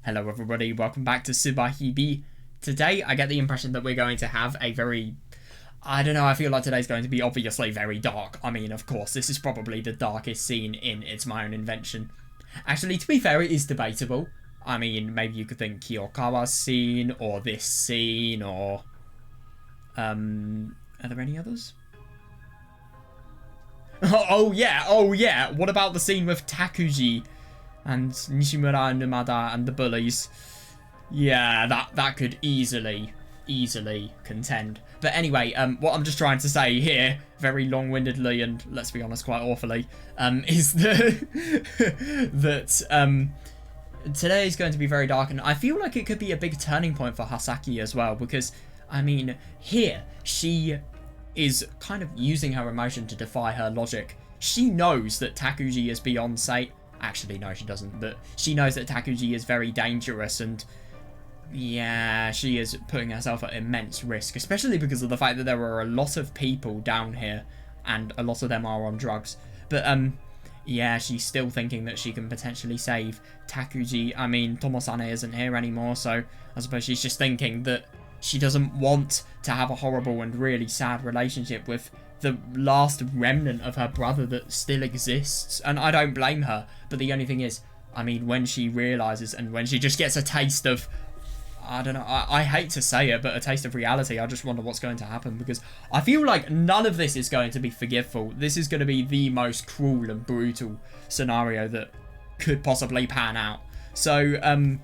Hello everybody, welcome back to Subarashiki Hibi. Today I get the impression that we're going to have a very... I don't know, I feel like today's going to be obviously very dark. I mean, of course, this is probably the darkest scene in It's My Own Invention. Actually, to be fair, it is debatable. I mean, maybe you could think Kiyokawa's scene, or this scene, or... Are there any others? Oh yeah, what about the scene with Takuji and Nishimura and Numada and the bullies? Yeah, that could easily contend. But anyway, what I'm just trying to say here, very long-windedly and, let's be honest, quite awfully, is that today is going to be very dark, and I feel like it could be a big turning point for Hasaki as well, because, I mean, here, she is kind of using her emotion to defy her logic. She knows that Takuji is beyond safe. Actually, no, she doesn't, but she knows that Takuji is very dangerous, and yeah, she is putting herself at immense risk, especially because of the fact that there are a lot of people down here, and a lot of them are on drugs. But, yeah, she's still thinking that she can potentially save Takuji. I mean, Tomosane isn't here anymore, so I suppose she's just thinking that she doesn't want to have a horrible and really sad relationship with the last remnant of her brother that still exists. And I don't blame her, but the only thing is, I mean, when she realises and when she just gets a taste of, I don't know, I hate to say it, but a taste of reality, I just wonder what's going to happen, because I feel like none of this is going to be forgiveful. This is going to be the most cruel and brutal scenario that could possibly pan out. So,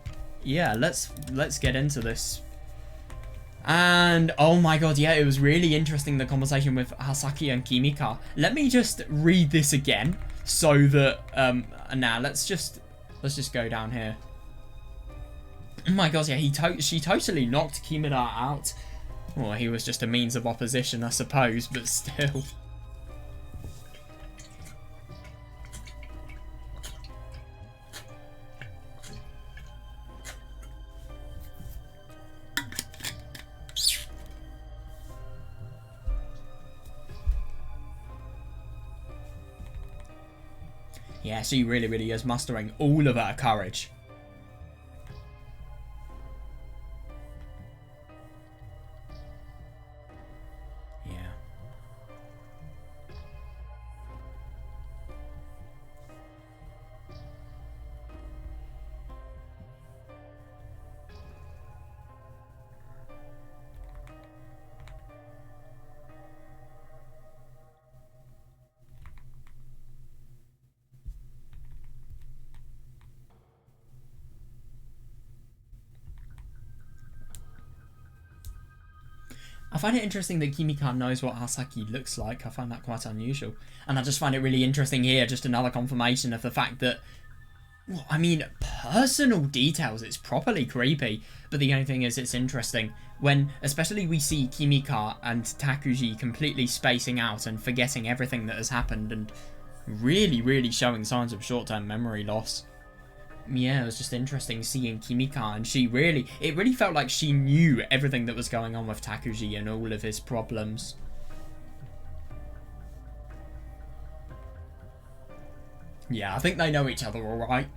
yeah, let's get into this. And, oh my god, yeah, it was really interesting, the conversation with Hasaki and Kimika. Let me just read this again, so that, now, let's just go down here. Oh my god, yeah, she totally knocked Kimura out. Well, he was just a means of opposition, I suppose, but still. Yeah, she really is mustering all of her courage. Yeah. I find it interesting that Kimika knows what Hasaki looks like. I find that quite unusual. And I just find it really interesting here, just another confirmation of the fact that, well, I mean, personal details, it's properly creepy. But the only thing is, it's interesting when, especially we see Kimika and Takuji completely spacing out and forgetting everything that has happened and really showing signs of short-term memory loss. Yeah, it was just interesting seeing Kimika, and it really felt like she knew everything that was going on with Takuji and all of his problems. Yeah, I think they know each other alright.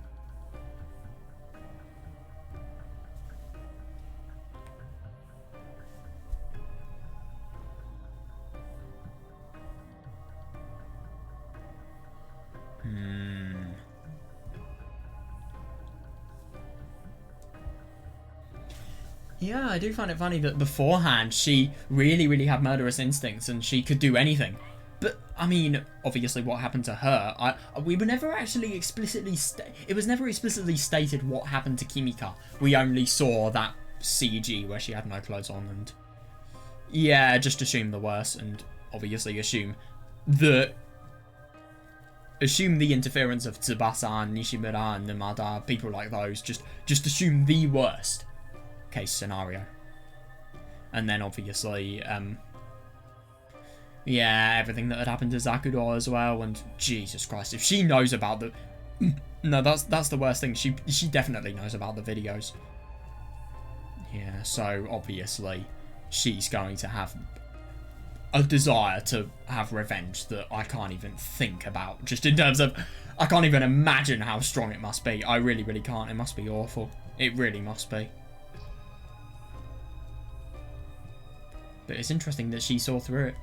Yeah, I do find it funny that beforehand she really had murderous instincts and she could do anything. But, I mean, obviously what happened to her, we were never actually explicitly... It was never explicitly stated what happened to Kimika. We only saw that CG where she had no clothes on and... Yeah, just assume the worst and obviously assume the interference of Tsubasa and Nishimura and Numada, people like those. Just assume the worst case scenario. And then obviously yeah, everything that had happened to Zakuro as well, and Jesus Christ, if she knows about the no, that's the worst thing, she definitely knows about the videos. Yeah, so obviously she's going to have a desire to have revenge that I can't even think about. Just in terms of, I can't even imagine how strong it must be. I really, really can't. It must be awful. It really must be. But it's interesting that she saw through it.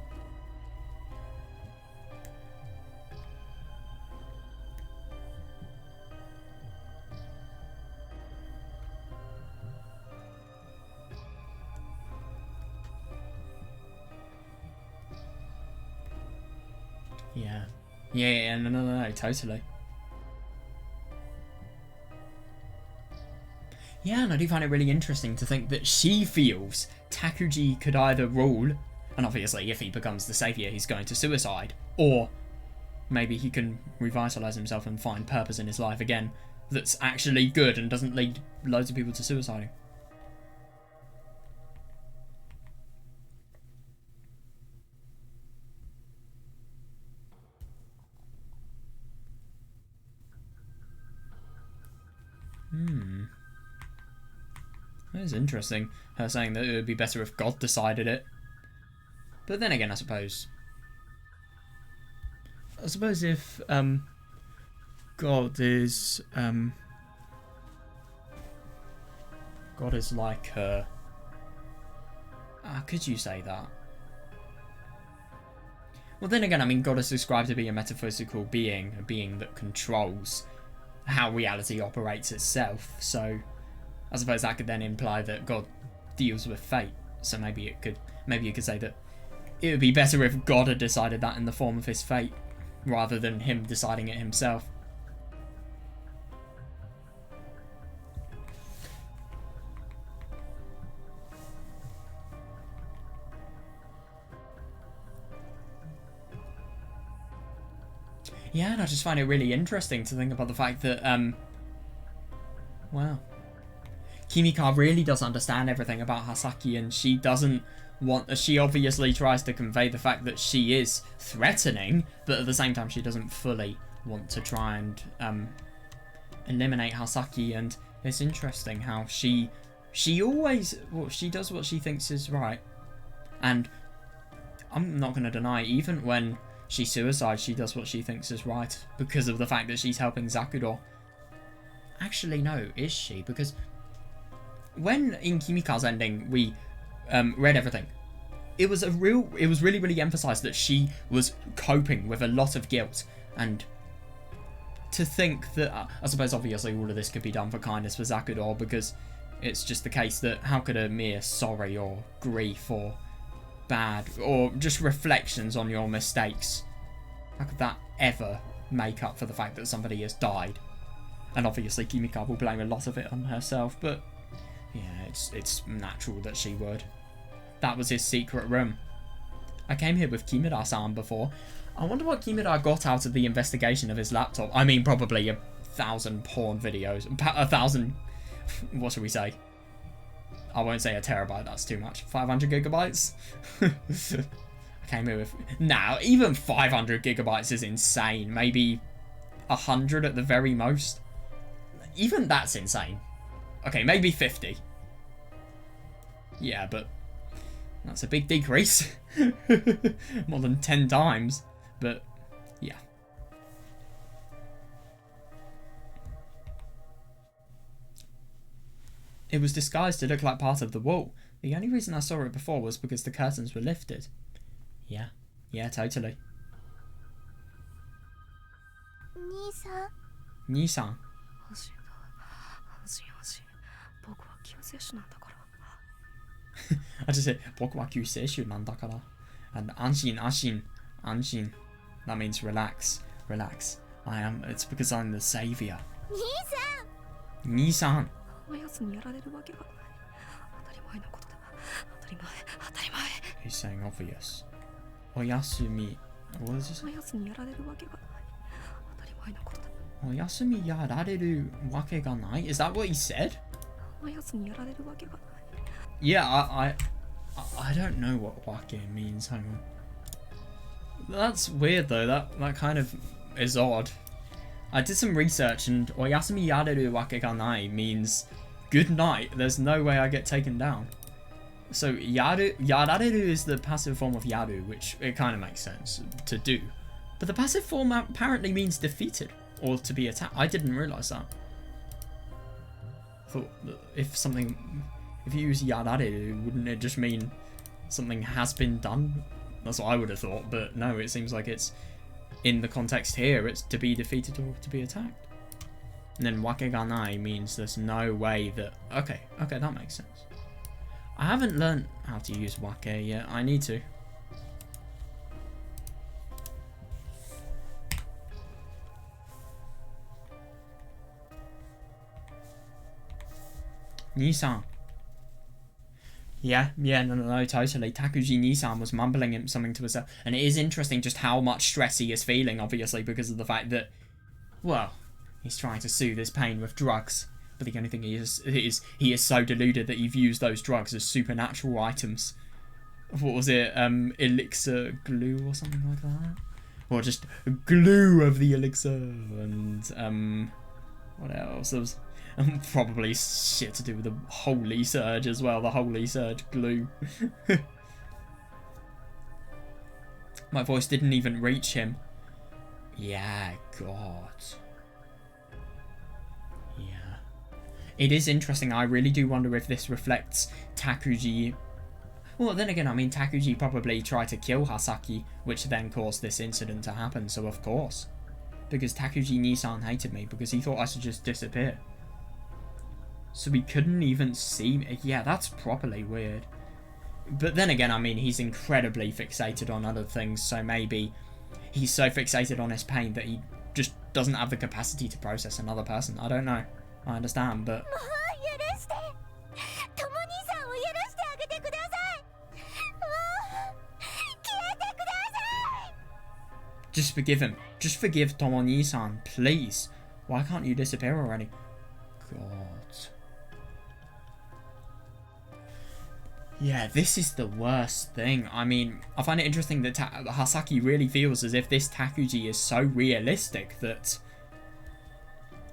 Yeah. Yeah, no, totally. Yeah, and I do find it really interesting to think that she feels Takuji could either rule, and obviously if he becomes the saviour he's going to suicide, or maybe he can revitalise himself and find purpose in his life again that's actually good and doesn't lead loads of people to suiciding. That is interesting, her saying that it would be better if God decided it. But then again, I suppose if God is like her. Could you say that? Well, then again, I mean, God is described to be a metaphysical being, a being that controls how reality operates itself. So I suppose that could then imply that God deals with fate. So maybe you could say that it would be better if God had decided that in the form of his fate, rather than him deciding it himself. Yeah, and I just find it really interesting to think about the fact that, well, Kimika really does understand everything about Hasaki, and she doesn't want. She obviously tries to convey the fact that she is threatening, but at the same time, she doesn't fully want to try and eliminate Hasaki. And it's interesting how she always, well, she does what she thinks is right, and I'm not going to deny, even when she suicides, she does what she thinks is right because of the fact that she's helping Zakuro. Actually, no, is she? Because when in Kimika's ending we read everything, it was really, really emphasized that she was coping with a lot of guilt, and to think that I suppose obviously all of this could be done for kindness for Zakuro, because it's just the case that how could a mere sorry or grief or bad or just reflections on your mistakes, how could that ever make up for the fact that somebody has died? And obviously Kimika will blame a lot of it on herself, but yeah, it's natural that she would. That was his secret room. I came here with Kimura-san before. I wonder what Kimura got out of the investigation of his laptop. I mean, probably 1,000 porn videos. 1,000, what should we say? I won't say a terabyte, that's too much. 500 gigabytes? I came here with... Now, even 500 gigabytes is insane. Maybe 100 at the very most. Even that's insane. Okay, maybe 50. Yeah, but that's a big decrease. More than 10 times. But, yeah. It was disguised to look like part of the wall. The only reason I saw it before was because the curtains were lifted. Yeah. Yeah, totally. Nisan. I just said, 僕は救世主なんだから. And 安心, anshin, anshin. That means relax, relax. It's because I'm the savior. Nisan. He's saying obvious. Oyasumi. What is this? Oyasumi yarareru wake ga nai? Is that what he said? Yeah, I don't know what wake means. Hang on. That's weird though. That kind of is odd. I did some research, and oyasumi yareru wake ga nai means good night. There's no way I get taken down. So Yarareru is the passive form of Yaru, which it kind of makes sense to do. But the passive form apparently means defeated or to be attacked. I didn't realise that. I thought that if you use Yarareru, wouldn't it just mean something has been done? That's what I would have thought, but no, it seems like it's in the context here, it's to be defeated or to be attacked. And then wakeganai means there's no way that... Okay, that makes sense. I haven't learned how to use wake yet. I need to. Nisan. Yeah, no, totally. Takuji Nisan was mumbling something to herself. And it is interesting just how much stress he is feeling, obviously, because of the fact that, well, he's trying to soothe his pain with drugs. But the only thing is he is so deluded that he views those drugs as supernatural items. What was it? Elixir glue or something like that? Or just glue of the elixir. And, what else? There was... probably shit to do with the Holy Surge as well. The Holy Surge glue. My voice didn't even reach him. Yeah, God. Yeah. It is interesting. I really do wonder if this reflects Takuji. Well, then again, I mean, Takuji probably tried to kill Hasaki, which then caused this incident to happen, so of course. Because Takuji Nisan hated me, because he thought I should just disappear. So he couldn't even see me. Yeah, that's properly weird. But then again, I mean, he's incredibly fixated on other things, so maybe he's so fixated on his pain that he just doesn't have the capacity to process another person. I don't know. I understand, but... Just forgive him. Just forgive Tomoni-san, please. Why can't you disappear already? God. Yeah, this is the worst thing. I mean, I find it interesting that Hasaki really feels as if this Takuji is so realistic that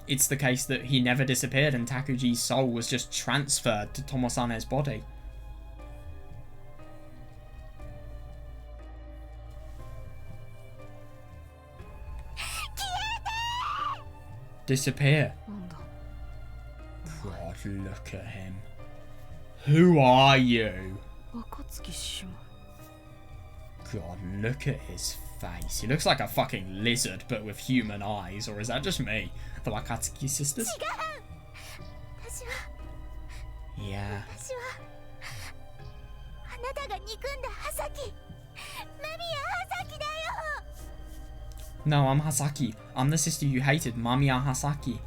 it's the case that he never disappeared and Takuji's soul was just transferred to Tomosane's body. Disappear. God, look at him. Who are you? God, look at his face. He looks like a fucking lizard, but with human eyes. Or is that just me? The Wakatsuki sisters? Yeah. No, I'm Hasaki. I'm the sister you hated, Mamiya Hasaki.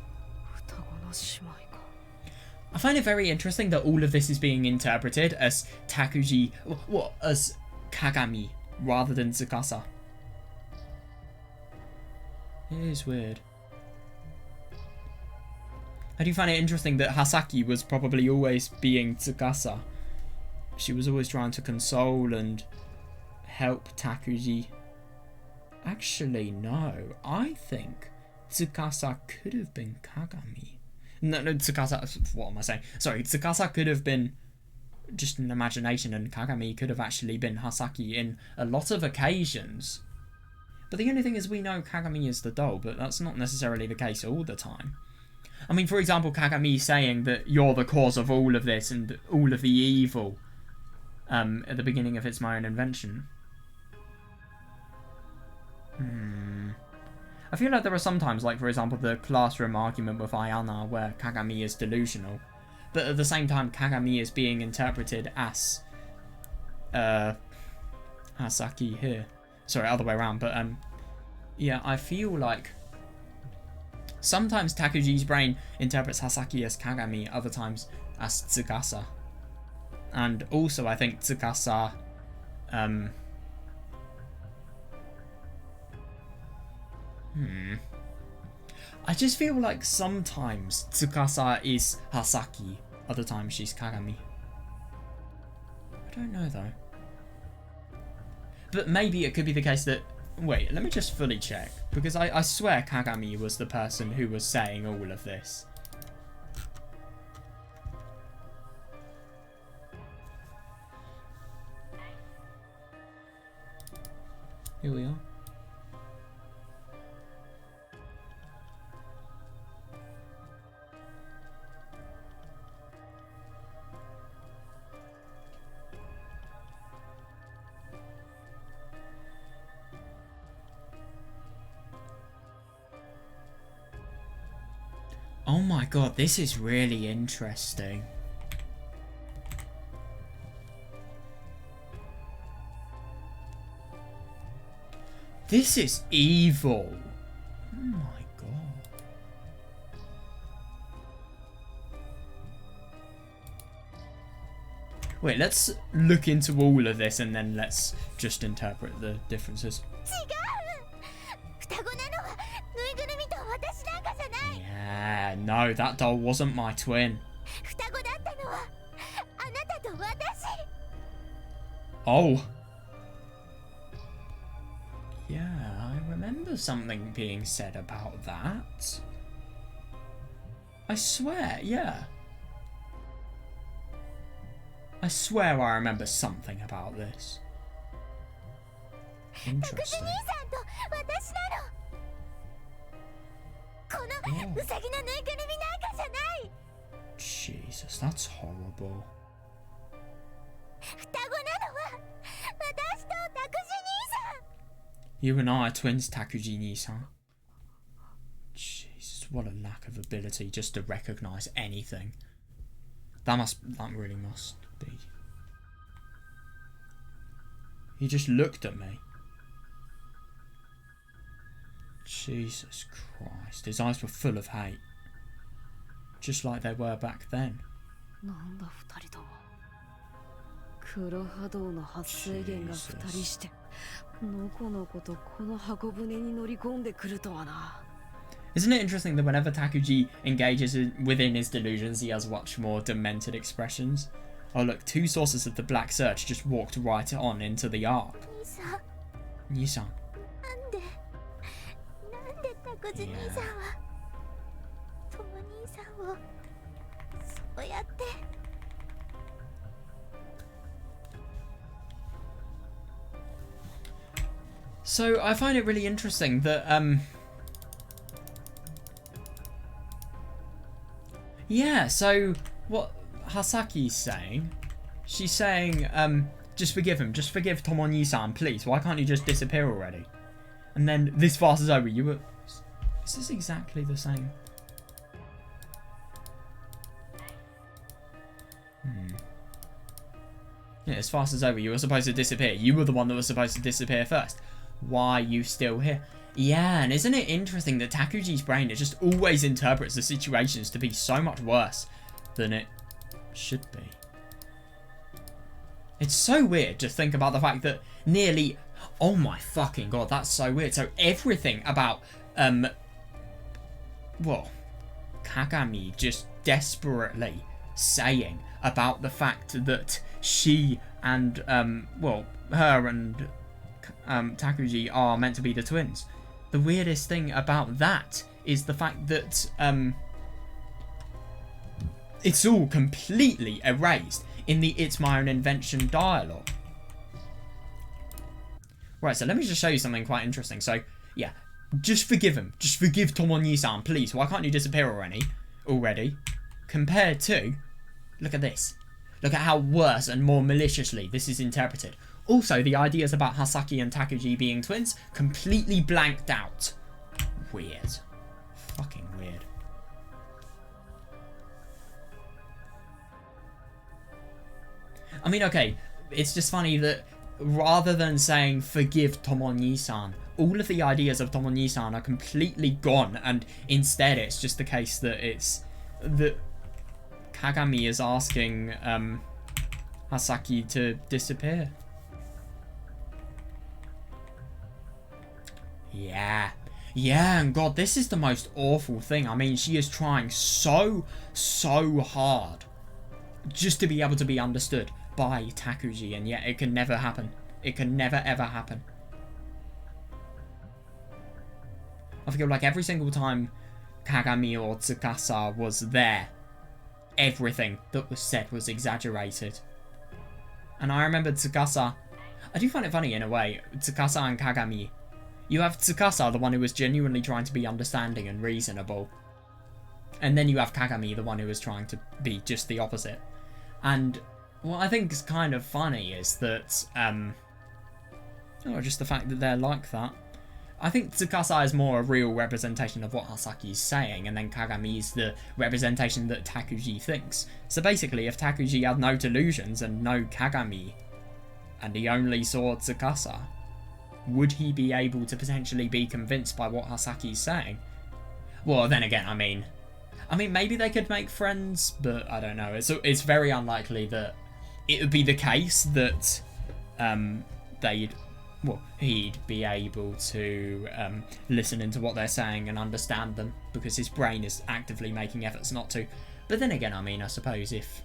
I find it very interesting that all of this is being interpreted as Takuji, as Kagami, rather than Tsukasa. It is weird. I do find it interesting that Hasaki was probably always being Tsukasa. She was always trying to console and help Takuji. Actually, no. I think Tsukasa could have been Kagami. No, Tsukasa... What am I saying? Sorry, Tsukasa could have been just an imagination and Kagami could have actually been Hasaki in a lot of occasions. But the only thing is we know Kagami is the doll, but that's not necessarily the case all the time. I mean, for example, Kagami saying that you're the cause of all of this and all of the evil at the beginning of It's My Own Invention. I feel like there are some times, like for example the classroom argument with Ayana where Kagami is delusional, but at the same time Kagami is being interpreted as Hasaki here. Sorry, other way around, but yeah, I feel like sometimes Takuji's brain interprets Hasaki as Kagami, other times as Tsukasa. And also I think Tsukasa I just feel like sometimes Tsukasa is Hasaki, other times she's Kagami. I don't know though. But maybe it could be the case that... Wait, let me just fully check. Because I swear Kagami was the person who was saying all of this. Here we are. Oh my god, this is really interesting. This is evil. Oh my god. Wait, let's look into all of this and then let's just interpret the differences. Yeah, no, that doll wasn't my twin. Oh. Yeah, I remember something being said about that. I swear, yeah. I swear I remember something about this. Interesting. Oh. Jesus, that's horrible. You and I are twins, Takuji-ni-san. Jesus, what a lack of ability just to recognise anything. That really must be. He just looked at me. Jesus Christ, his eyes were full of hate. Just like they were back then. Jesus. Isn't it interesting that whenever Takuji engages within his delusions, he has much more demented expressions? Oh look, two sources of the Black Search just walked right on into the Ark. Nisan. Yeah. So I find it really interesting that yeah, so what Hasaki's saying, she's saying just forgive him, just forgive Tomoni-san, please. Why can't you just disappear already? And then this fast is over. You were. Is this exactly the same? Yeah, as fast as over. You were supposed to disappear. You were the one that was supposed to disappear first. Why are you still here? Yeah, and isn't it interesting that Takuji's brain, it just always interprets the situations to be so much worse than it should be. It's so weird to think about the fact that nearly... Oh my fucking god, that's so weird. So everything about, well, Kagami just desperately saying about the fact that she and, well, her and Takuji are meant to be the twins. The weirdest thing about that is the fact that it's all completely erased in the It's My Own Invention dialogue. Right, so let me just show you something quite interesting. So, yeah, just forgive him. Just forgive Tomoni-san, please. Why can't you disappear already? Compared to, look at this. Look at how worse and more maliciously this is interpreted. Also, the ideas about Hasaki and Takuji being twins, completely blanked out. Weird. Fucking weird. I mean, okay, it's just funny that rather than saying forgive Tomoni-san, all of the ideas of Tomoni-san are completely gone, and instead it's just the case that it's that Kagami is asking Hasaki to disappear. Yeah, and god, this is the most awful thing. I mean, she is trying so hard just to be able to be understood by Takuji, and yet it can never happen. It can never ever happen. I feel like every single time Kagami or Tsukasa was there, everything that was said was exaggerated. And I remember Tsukasa... I do find it funny in a way, Tsukasa and Kagami. You have Tsukasa, the one who was genuinely trying to be understanding and reasonable. And then you have Kagami, the one who was trying to be just the opposite. And what I think is kind of funny is that, just the fact that they're like that. I think Tsukasa is more a real representation of what Hasaki is saying, and then Kagami is the representation that Takuji thinks. So basically, if Takuji had no delusions and no Kagami, and he only saw Tsukasa, would he be able to potentially be convinced by what Hasaki is saying? Well, then again, I mean, maybe they could make friends, but I don't know. It's very unlikely that it would be the case that he'd be able to listen into what they're saying and understand them, because his brain is actively making efforts not to. But then again, I mean, I suppose if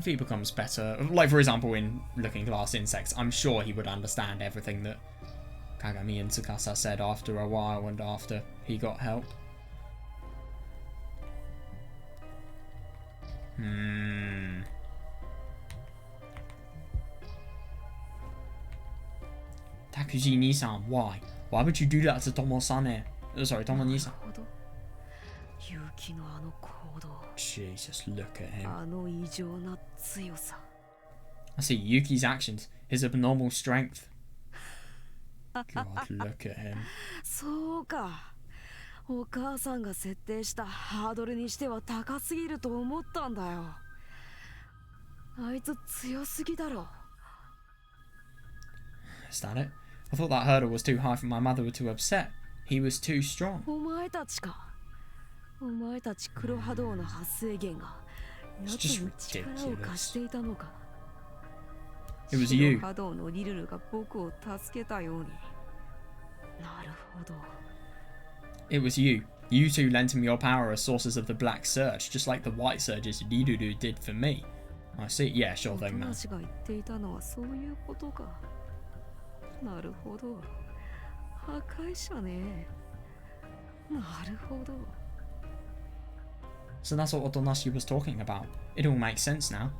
he becomes better, like for example in Looking Glass Insects, I'm sure he would understand everything that Kagami and Tsukasa said after a while and after he got help. Takuji Nisan, why? Why would you do that to Tomosane? Sorry, Tomo-Nisan. Jesus, look at him. I see Yuki's actions, his abnormal strength. God, look at him. そうか。お母さんが設定したハードルにしては高すぎると思ったんだよ。あいつ強すぎだろ。Is that it? I thought that hurdle was too high for my mother to upset. He was too strong. お前たちか。お前たち黒波動の発生源が奴に力を貸していたのか。It was you. 白波動のリルルが僕を助けたように。なるほど。It was you. You two lent him your power as sources of the Black Surge, just like the White Surge's Riruru did for me. I see. Yeah, sure thing, man. 私が言っていたのはそういうことか。なるほど。破壊者ね。なるほど。So that's what Otonashi was talking about. It all makes sense now.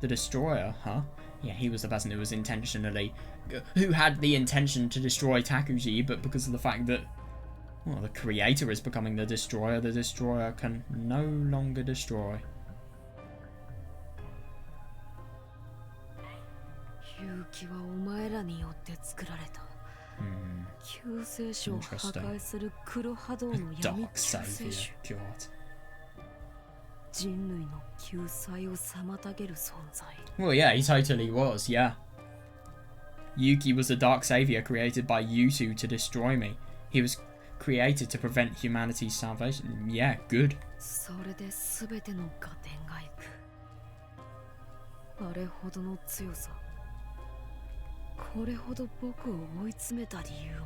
The Destroyer, huh? Yeah, he was the person who had the intention to destroy Takuji, but because of the fact that, well, the creator is becoming the Destroyer can no longer destroy. Yuki はお前らによって作られた。救世主を破壊する黒波動の闇救世主。人類の救済を妨げる存在。Well, yeah, he totally was, yeah. Yuki was the dark savior created by you two to destroy me. He was created to prevent humanity's salvation. Yeah, good. それで全ての合点がいく。あれほどの強さ。これほど僕を追い詰めた理由を。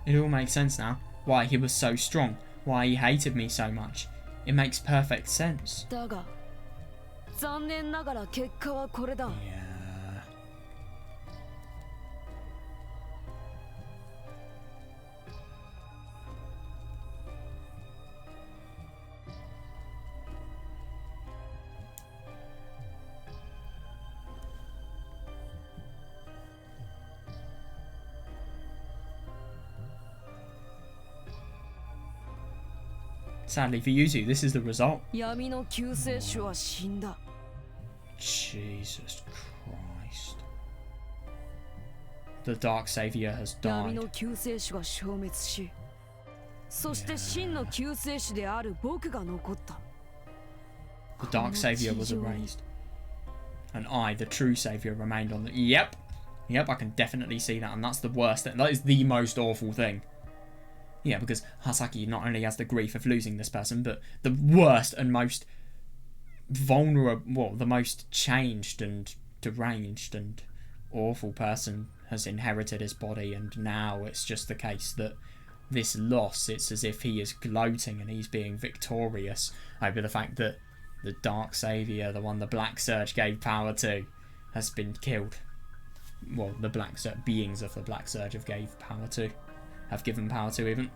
It all makes sense now. Why he was so strong. Why he hated me so much. It makes perfect sense. だが、残念ながら結果はこれだ。Yeah. Sadly for you two, this is the result. 闇の救世主は死んだ。Jesus Christ. The Dark Savior has 闇 died. の救世主が消滅し、そして真の救世主である僕が残った。The Dark Savior was erased. And I, the true Savior, remained on the... Yep, I can definitely see that. And that's the worst thing. That is the most awful thing. Yeah, because Hasaki not only has the grief of losing this person, but the worst and most vulnerable, well, the most changed and deranged and awful person has inherited his body, and now it's just the case that this loss, it's as if he is gloating and he's being victorious over the fact that the Dark Savior, the one the Black Surge gave power to, has been killed. Well, the Black Surge, beings of the Black Surge have given power to even.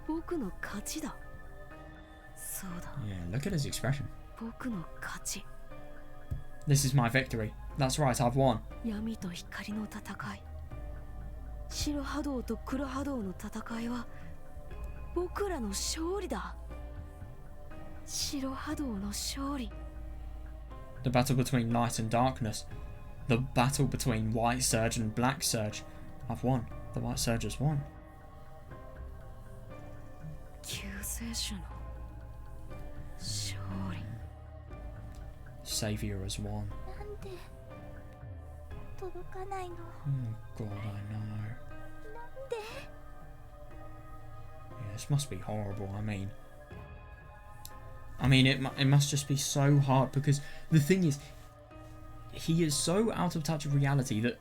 僕の勝ちだ。そうだ。 Yeah, look at his expression. 僕の勝ち。 This is my victory. That's right, I've won. 闇と光の戦い。白波動と黒波動の戦いは僕らの勝利だ。白波動の勝利。 The battle between light and darkness. The battle between White Surge and Black Surge. I've won. The White Surge has won. 救世主の勝利。 Savior has won. なんで届かないの？ Oh god, I know. なんで？ Yeah, this must be horrible. I mean, it must just be so hard because the thing is, he is so out of touch with reality that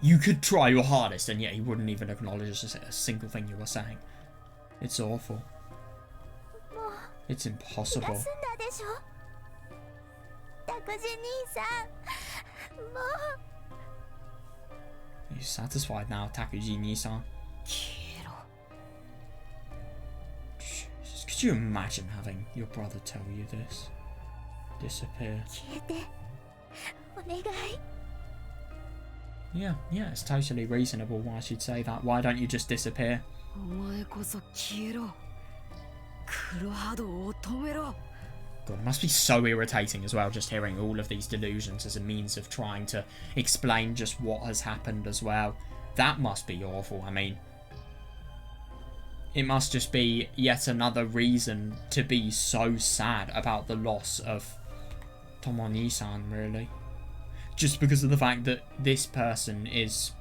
you could try your hardest and yet he wouldn't even acknowledge a single thing you were saying. It's awful. もう It's 気が impossible. 済んだでしょ？拓司兄さん、もう He's satisfied now, Takuji Nisan. 消えろ。 Jesus, could you imagine having your brother tell you this? Disappear. 消えてお願い。 Yeah, it's totally reasonable why she'd say that. Why don't you just disappear? お前こそ消えろ。黒波動を止めろ。 God, it must be so irritating as well, just hearing all of these delusions as a means of trying to explain just what has happened as well. That must be awful. I mean, it must just be yet another reason to be so sad about the loss of Tomoni-san, really. Just because of the fact that this person is...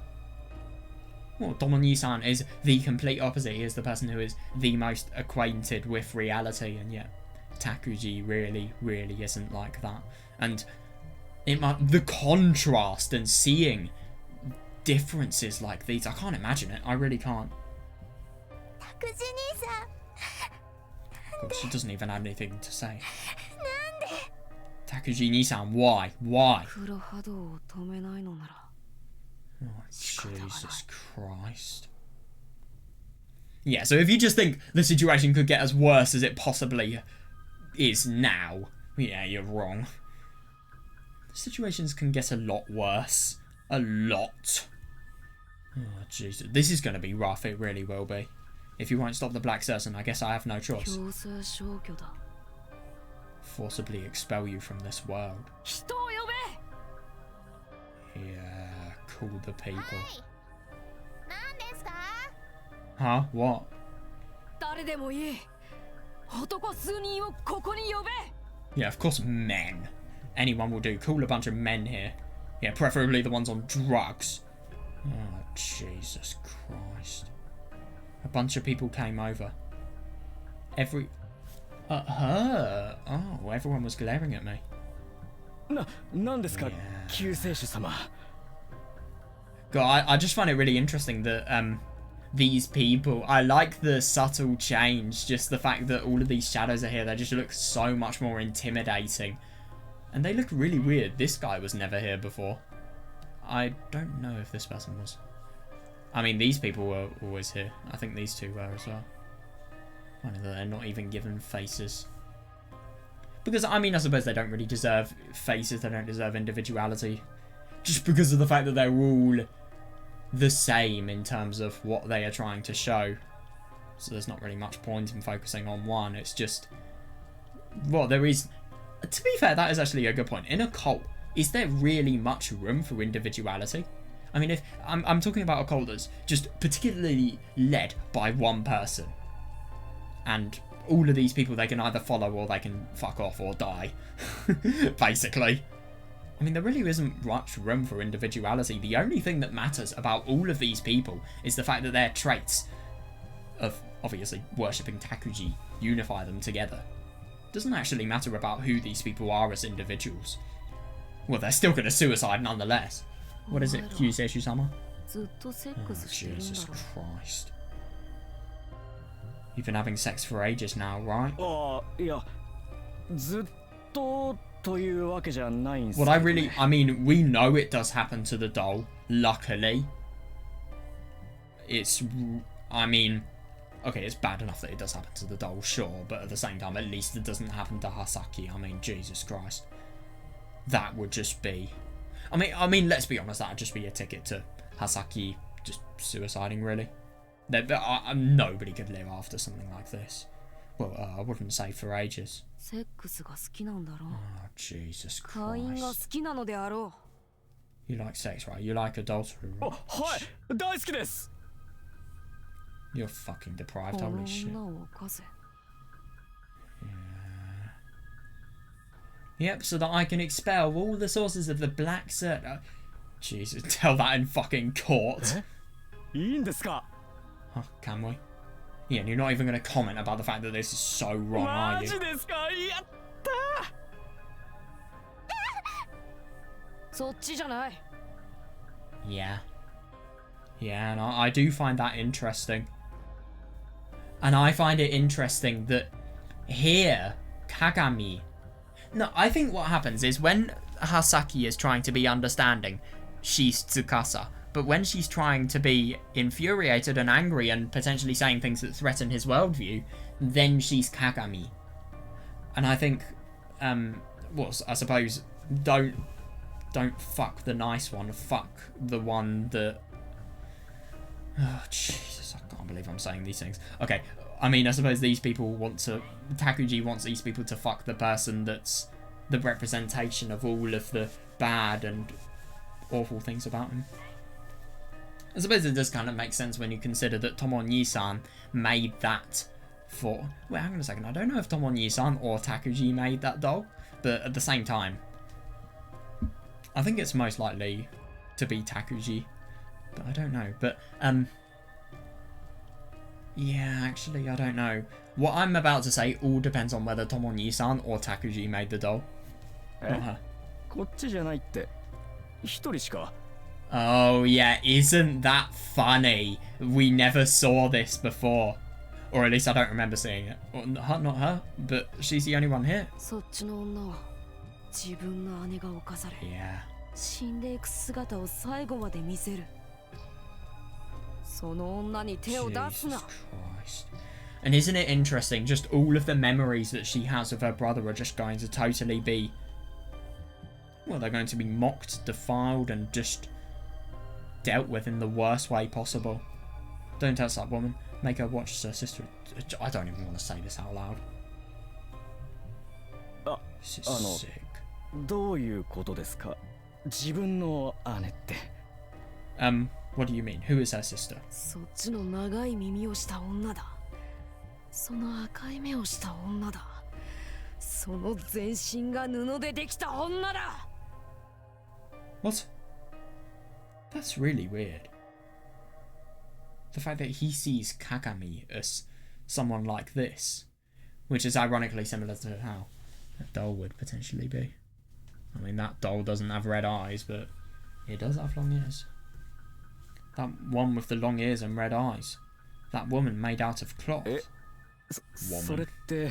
Well, Tomoni-san is the complete opposite. He is the person who is the most acquainted with reality, and yet Takuji really isn't like that. And the contrast and seeing differences like these, I can't imagine it. I really can't. 拓司兄さん、 God, she doesn't even have anything to say. なんで？ Takuji Nisan, why? Why? 黒波動を止めないのなら。 Oh, Jesus Christ. Yeah, so if you just think the situation could get as worse as it possibly is now, yeah, you're wrong. Situations can get a lot worse. A lot. Oh, Jesus. This is going to be rough. It really will be. If you won't stop the Black Certain, I guess I have no choice. 強制消去だ。 Forcibly expel you from this world. 人を呼べ。 Yeah, call the people. 何ですか？ Huh? What? 誰でもいい。男数人をここに呼べ。 Yeah, of course, men. Anyone will do. Call a bunch of men here. Yeah, preferably the ones on drugs. Oh, Jesus Christ. A bunch of people came over. Her? Oh, everyone was glaring at me. なんですか、 Yeah. 救世主様。 God, I just find it really interesting that these people, I like the subtle change, just the fact that all of these shadows are here, they just look so much more intimidating. And they look really weird. This guy was never here before. I don't know if this person was. I mean, these people were always here. I think these two were as well. Funny that they're not even given faces. Because, I mean, I suppose they don't really deserve faces, they don't deserve individuality. Just because of the fact that they're all the same in terms of what they are trying to show. So there's not really much point in focusing on one. It's just... Well, there is... To be fair, that is actually a good point. In a cult, is there really much room for individuality? I mean, if I'm talking about a cult that's just particularly led by one person. And all of these people, they can either follow or they can fuck off or die. Basically. I mean, there really isn't much room for individuality. The only thing that matters about all of these people is the fact that their traits of, obviously, worshipping Takuji unify them together. It doesn't actually matter about who these people are as individuals. Well, they're still going to suicide nonetheless. What is it, Kyusei-sama? ずっとセッ Oh, クスしてるんだ Jesus ろ。 Christ. You've been having sex for ages now, right? ああ、いや、ずっとというわけじゃないんですけ What ど、 I ね。 really, I mean, we know it does happen to the doll, luckily. It's, I mean, Okay, it's bad enough that it does happen to the doll, sure, but at the same time, at least it doesn't happen to Hasaki. I mean, Jesus Christ. That would just be... I mean, let's be honest, that would just be a ticket to Hasaki just suiciding, really. Nobody could live after something like this. Well, I wouldn't say for ages. セックスが好きなんだろう。 Oh, Jesus 会員が好 Christ. きなのであろ You like sex, right? You like adultery, あ、 right? はい大好きです You're fucking う。 deprived, この holy shit. 女を犯せ。 Yep, so that I can expel all the sources of the black cert. Jesus, tell that in fucking court. いいんですか Huh, can we? Yeah, and you're not even going to comment about the fact that this is so wrong, マ are ジ you? ですかやったそっちじゃない。 Yeah. Yeah, and I do find that interesting. And I find it interesting that here, Kagami... No, I think what happens is when Hasaki is trying to be understanding, she's Tsukasa. But when she's trying to be infuriated and angry and potentially saying things that threaten his worldview, then she's Kagami. And I think, well, I suppose, don't fuck the nice one, fuck the one that... Oh, Jesus, I can't believe I'm saying these things. Okay, I mean, I suppose these people want to... Takuji wants these people to fuck the person that's the representation of all of the bad and awful things about him. I suppose it does kind of make sense when you consider that Tomon-san made that for... Wait, hang on a second. I don't know if Tomon-san or Takuji made that doll, but at the same time, I think it's most likely to be Takuji, but I don't know. But, yeah, actually, I don't know. What I'm about to say all depends on whether Tomon-san or Takuji made the doll. Not her. こっちじゃないって一人しか Oh, yeah, isn't that funny? We never saw this before. Or at least I don't remember seeing it. Well, not her, but she's the only one here. そっちの女は自分の姉が犯され、 Yeah. 死んでいく姿を最後まで見せる。その女に手を出す Jesus な。 Christ. And isn't it interesting? Just all of the memories that she has of her brother are just going to totally be... Well, they're going to be mocked, defiled, and just dealt with in the worst way possible. Don't touch that woman. Make her watch her sister. I don't even want to say this out loud. あ、 This is sick. どういうことですか自分の姉って What do you mean? Who is her sister? そっちの長い耳をした女だ。その赤い目をした女だ。その全身が布でできた女だ。 What? That's really weird. The fact that he sees Kagami as someone like this, which is ironically similar to how a doll would potentially be. I mean, that doll doesn't have red eyes, but it does have long ears. That one with the long ears and red eyes. That woman made out of cloth. それって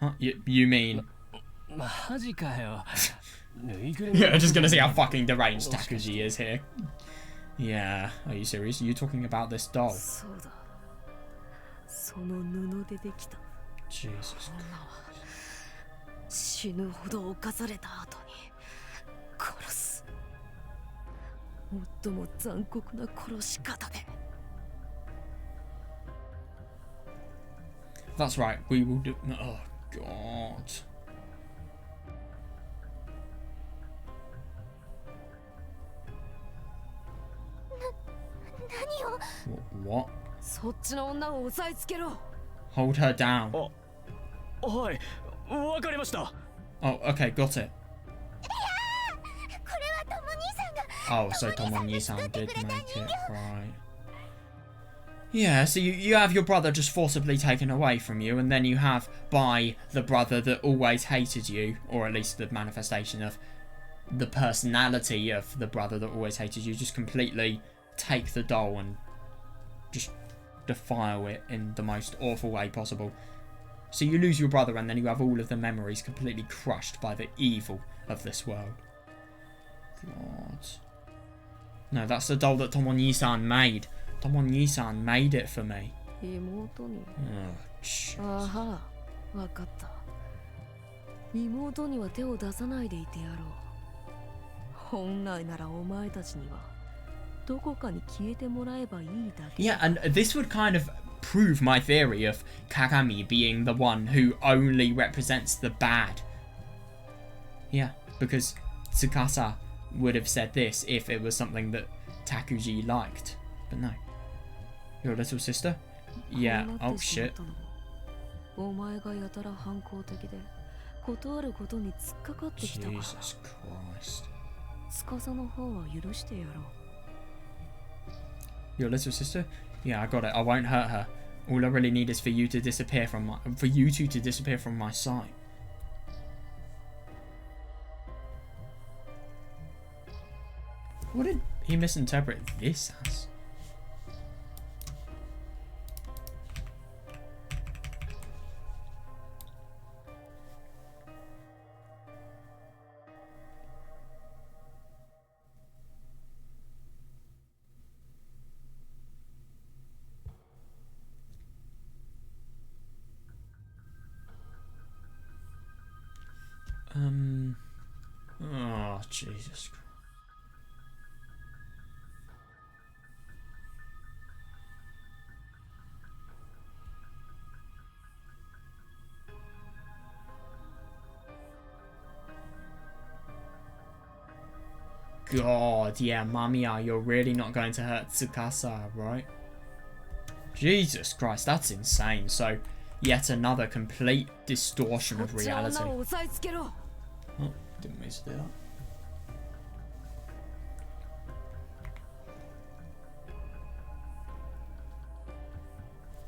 Huh? You mean... マジかよ。ぬいぐる Yeah, I'm just gonna see how fucking deranged Takuji is here. Yeah, are you serious? Are you talking about this doll? そうだ。その布でできた Jesus. 女は死ぬほど侵された後に殺す。最も残酷な殺し方で。 That's right, we will do... Oh, God. What? そっちの女を押さえつけろ。 Hold her down. はいわかりました Oh, okay, got it. これはトモ兄さんが Oh, so Tomon-san did make it, right. Yeah, so you have your brother just forcibly taken away from you, and then you have by the brother that always hated you, or at least the manifestation of the personality of the brother that always hated you, just completely take the doll and just defile it in the most awful way possible. So you lose your brother, and then you have all of the memories completely crushed by the evil of this world. God. No, that's the doll that Tomon-san made. Tomon-san made it for me. 妹に Oh, shit. あはわかった。妹には手を出さないでいてやろう。本来ならお前たちにはどこかに消えてもらえばいいだけ。 Yeah, and this would kind of prove my theory of Kagami being the one who only represents the bad. Yeah, because Tsukasa would have said this if it was something that Takuji liked. But no. Your little sister? Yeah, oh shit. お前がやたら反抗的でことあることに突っかかってきたから。 Jesus Christ. 司の方は許してやろう。 Your little sister? Yeah, I got it. I won't hurt her. All I really need is for you to disappear from for you two to disappear from my sight. What did he misinterpret this as? Oh, Jesus Christ. God, yeah, Mamiya, you're really not going to hurt Tsukasa, right? Jesus Christ, that's insane. So, yet another complete distortion of reality. Oh, didn't mean to do that.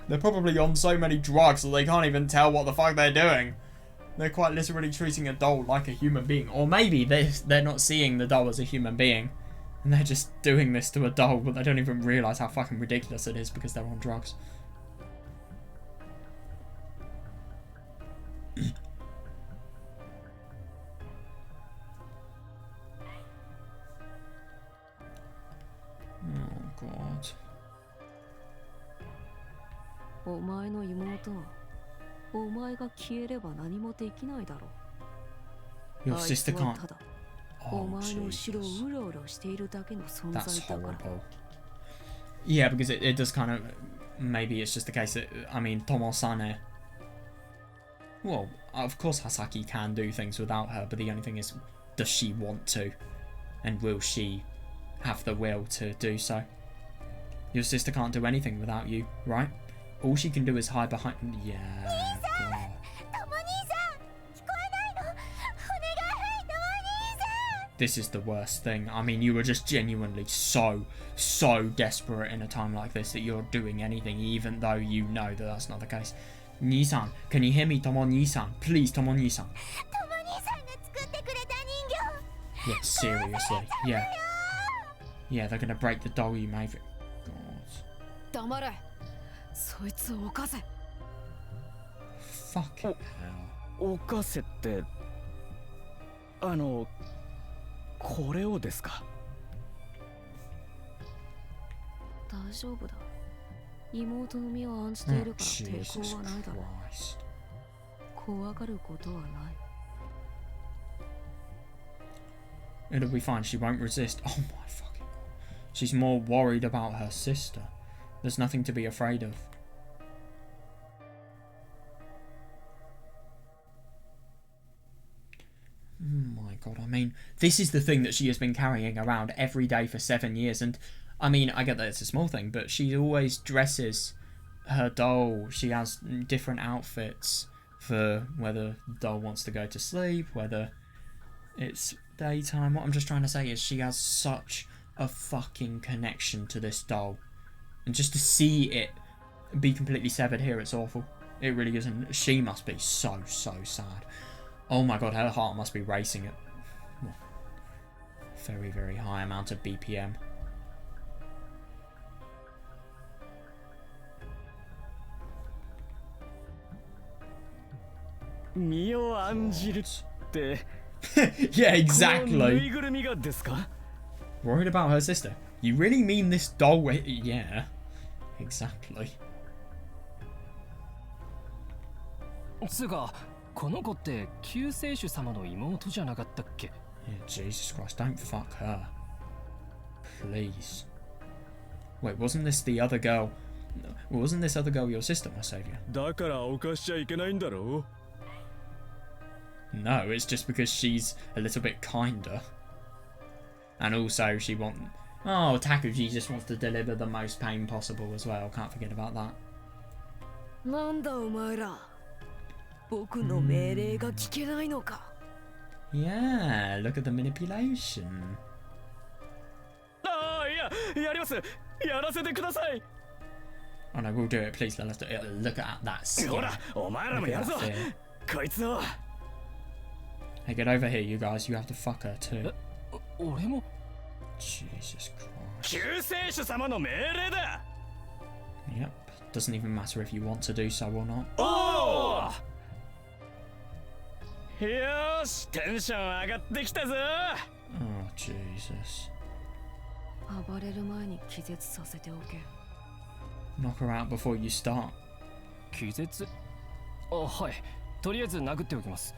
They're probably on so many drugs that they can't even tell what the fuck they're doing. They're quite literally treating a doll like a human being. Or maybe they're not seeing the doll as a human being. And they're just doing this to a doll, but they don't even realise how fucking ridiculous it is because they're on drugs. Oh, God. お前の妹はお前が消えれば何もできないだろう。 Your sister can't. ただお前の後ろをうろうろしているだけの存在 That's だから。 horrible. Yeah, because it does kind of... Maybe it's just the case that... I mean, Tomosane... Well, of course Hasaki can do things without her, but the only thing is, does she want to? And will she have the will to do so? Your sister can't do anything without you, right? All she can do is hide behind... Yeah, God. This is the worst thing. I mean, you were just genuinely so desperate in a time like this that you're doing anything, even though you know that that's not the case. Nii-san, can you hear me, Tomo-nii-san? Please, Tomo-nii-san. Yeah, seriously. Yeah. Yeah, they're gonna break the doll you made. God. 黙れ。そいつを犯せ。 Fucking hell. 犯せってこれをですか？大丈夫だ。妹の身を案じているから抵抗はないだろう。怖がることはない。 It'll be fine. She won't resist. Oh my fucking God. She's more worried about her sister. There's nothing to be afraid of. Oh my God. I mean, this is the thing that she has been carrying around every day for 7 years. And I mean, I get that it's a small thing, but she always dresses her doll. She has different outfits for whether the doll wants to go to sleep, whether it's daytime. What I'm just trying to say is she has such a fucking connection to this doll. And just to see it be completely severed here, it's awful. It really isn't. She must be so sad. Oh my God, her heart must be racing at well, very, very high amount of BPM. Yeah, exactly. Worried about her sister? You really mean this doll? Yeah, exactly. つうかこの子って救世主様の妹じゃなかったっけ？ Yeah, Jesus Christ, don't fuck her. Please. Wait, wasn't this the other girl? Wasn't this other girl your sister, my savior? だから犯しちゃいけないんだろ No, it's just because she's a little bit kinder. And also she wants... Oh, Takuji just wants to deliver the most pain possible as well. Can't forget about that. なんだお前ら、僕の命令が聞けないのか。Yeah, look at the manipulation. ああ、いや、やります。やらせてください。 Oh no, we'll do it. Please let us do it. Look at that skin. ほら、お前らも Look や at るぞ that fear. こいつを Hey, get over here, you guys. You have to fuck her too. 俺も Jesus Christ. 救世主様の命令だ Yep. Doesn't even matter if you want to do so or not. おおよし、テンション上がってきたぞ Oh, Jesus. 暴れる前に気絶させておけ。 Knock her out before you start. 気絶？あ、はい。とりあえず殴っておきます。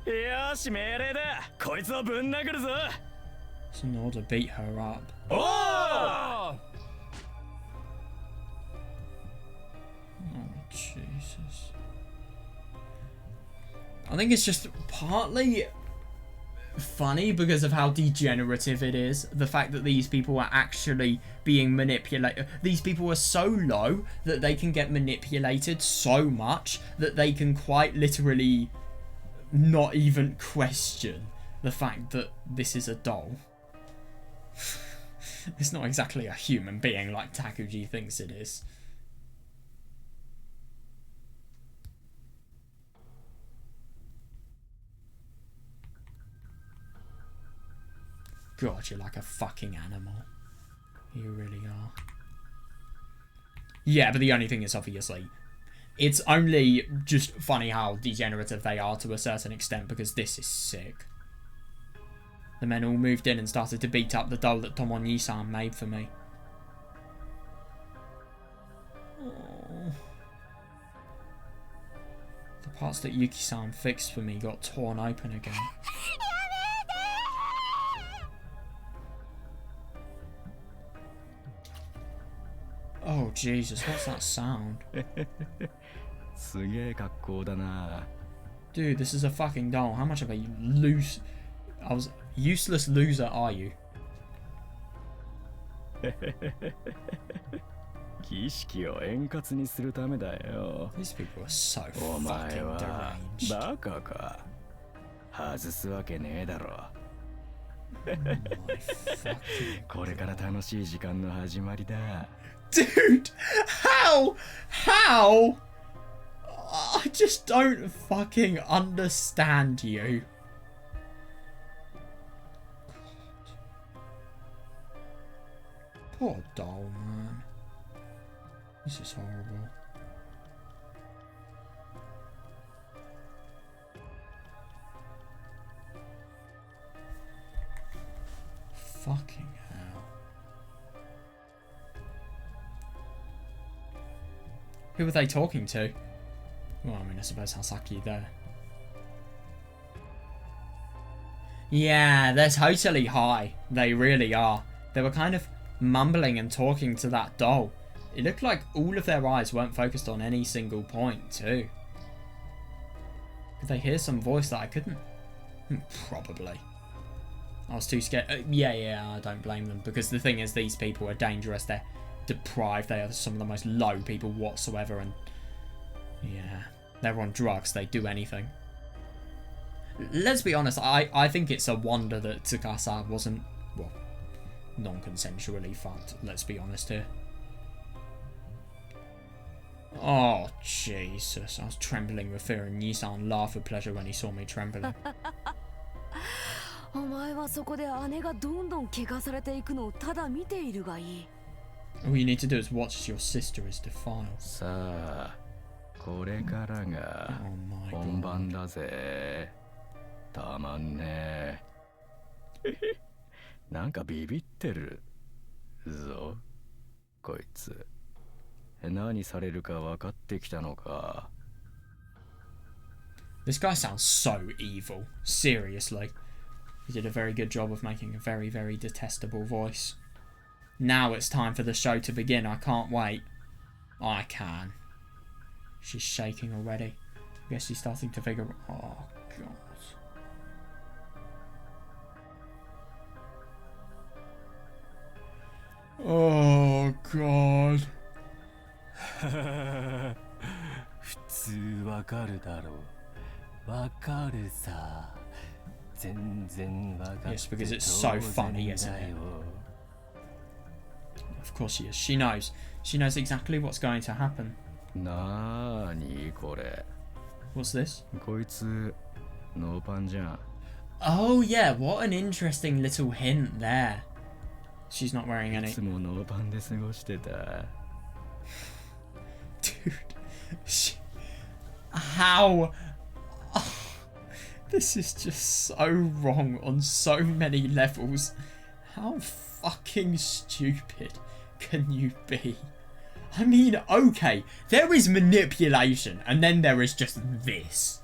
よし、命令だこいつをぶん殴るぞ It's an order, beat her up. おお あ Oh, Jesus. I think it's just partly funny because of how degenerative it is. The fact that these people are actually being manipulated. These people are so low that they can get manipulated so much that they can quite literally not even question the fact that this is a doll. It's not exactly a human being like Takuji thinks it is. God, you're like a fucking animal. You really are. Yeah, but the only thing is, obviously, it's only just funny how degenerative they are to a certain extent, because this is sick. The men all moved in and started to beat up the doll that Tomoni-san made for me. Oh. The parts that Yuki-san fixed for me got torn open again. Oh Jesus, what's that sound? すげえ格好だな Dude, this is a fucking doll. How much of a useless loser are you? 儀式を円滑にするためだよ These people are so お前 fucking は deranged. バカか外すわけねえだろ Oh my fucking これから楽しい時間の始まりだ Dude, how? How? I just don't fucking understand you. Poor doll, man. This is horrible. Fucking hell. Who are they talking to? Well, I mean, I suppose Hasaki there. Yeah, they're totally high. They really are. They were kind of mumbling and talking to that doll. It looked like all of their eyes weren't focused on any single point, too. Could they hear some voice that I couldn't? Probably. I was too scared. Yeah, I don't blame them. Because the thing is, these people are dangerous. They're deprived. They are some of the most low people whatsoever. And yeah, they're on drugs. They do anything. Let's be honest. I think it's a wonder that Tsukasa wasn't, well, non-consensually fucked. Let's be honest here. Oh, Jesus. I was trembling with fear, and Nisan laughed with pleasure when he saw me trembling. お前はそこで姉がどんどん怪我されていくのをただ見ているがいい。 All you need to do is watch as your sister is defiled. さあこれからが Oh my 本 god. 番だぜたまんねえなんかビビってるぞこいつ何されるか分かってきたのか。 This guy sounds so evil. Seriously. He did a very good job of making a very, very detestable voice. Now it's time for the show to begin. I can't wait. I can. She's shaking already. I guess she's starting to figure... Oh, God. Oh, God. 普通わかるだろう。わかるさ。全然わかって Yes, because it's so funny, isn't it? Of course she is. She knows. She knows exactly what's going to happen. なーにこれ。 What's this? こいつノーパンじゃん。 Oh, yeah. What an interesting little hint there. She's not wearing い any... つもノーパンで過ごしてた。 Dude. How... Oh, this is just so wrong on so many levels. How fucking stupid can you be? I mean, okay, there is manipulation, and then there is just this.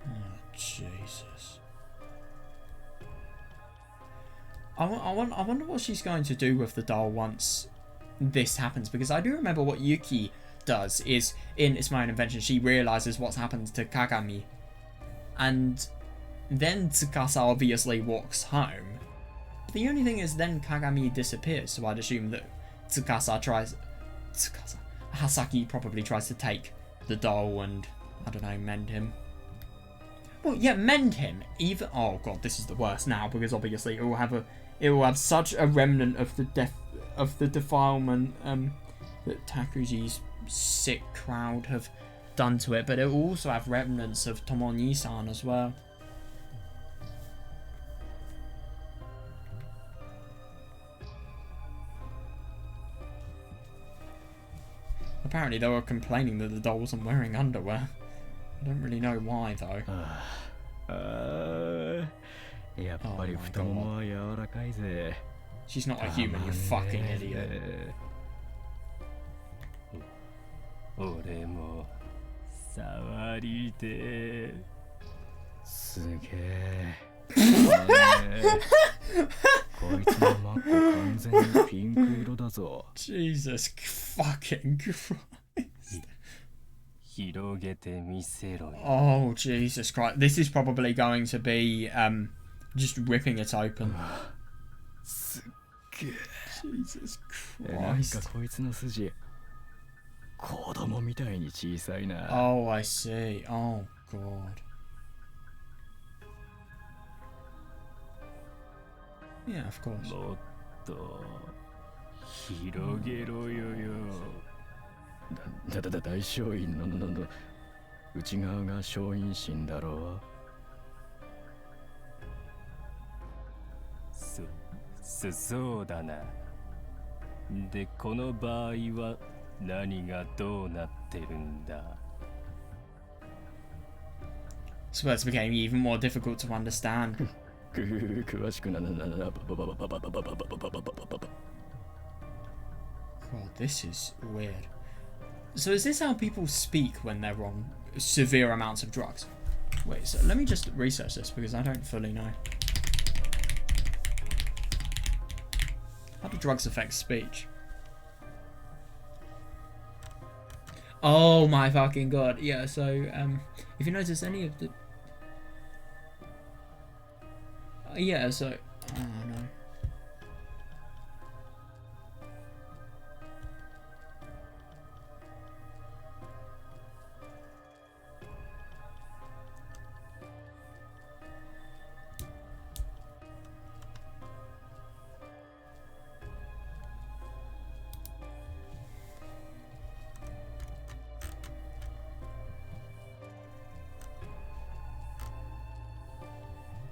Oh, Jesus. I wonder what she's going to do with the doll once this happens, because I do remember what Yuki does is, in It's My Own Invention, she realises what's happened to Kagami, and then Tsukasa obviously walks home. The only thing is then Kagami disappears, so I'd assume that Hasaki probably tries to take the doll and, I don't know, mend him. Well, yeah, mend him. Even, oh god, this is the worst now, because obviously it will have such a remnant of the defilement that Takuji's sick crowd have done to it, but it will also have remnants of Tomonii-san as well. Apparently they were complaining that the doll wasn't wearing underwear. I don't really know why though. やっぱり太ももは柔らかいぜ。 She's not a human, you fucking idiot. 俺も触りて。すげえ。こいつのマッコ完全にピンク色だぞ。 Jesus fucking Christ. 広げてみせろよ。 Oh, Jesus Christ. This is probably going to be just ripping it open. すっげえ。 Jesus なんか Christ. こいつの筋子供みたいに小さいな。 Oh, I see. Oh, God. Yeah, of course. もっと広げろよよ。大小院の内側が小陰唇だろう。そうだな。で、この場合は何がどうなってるんだ。 This words became even more difficult to understand. 詳しくな。 God, this is weird. So is this how people speak when they're on severe amounts of drugs? Wait, so let me just research this because I don't fully know. How do drugs affect speech? Oh my fucking god. Yeah, so if you notice any of the... yeah, so... oh no.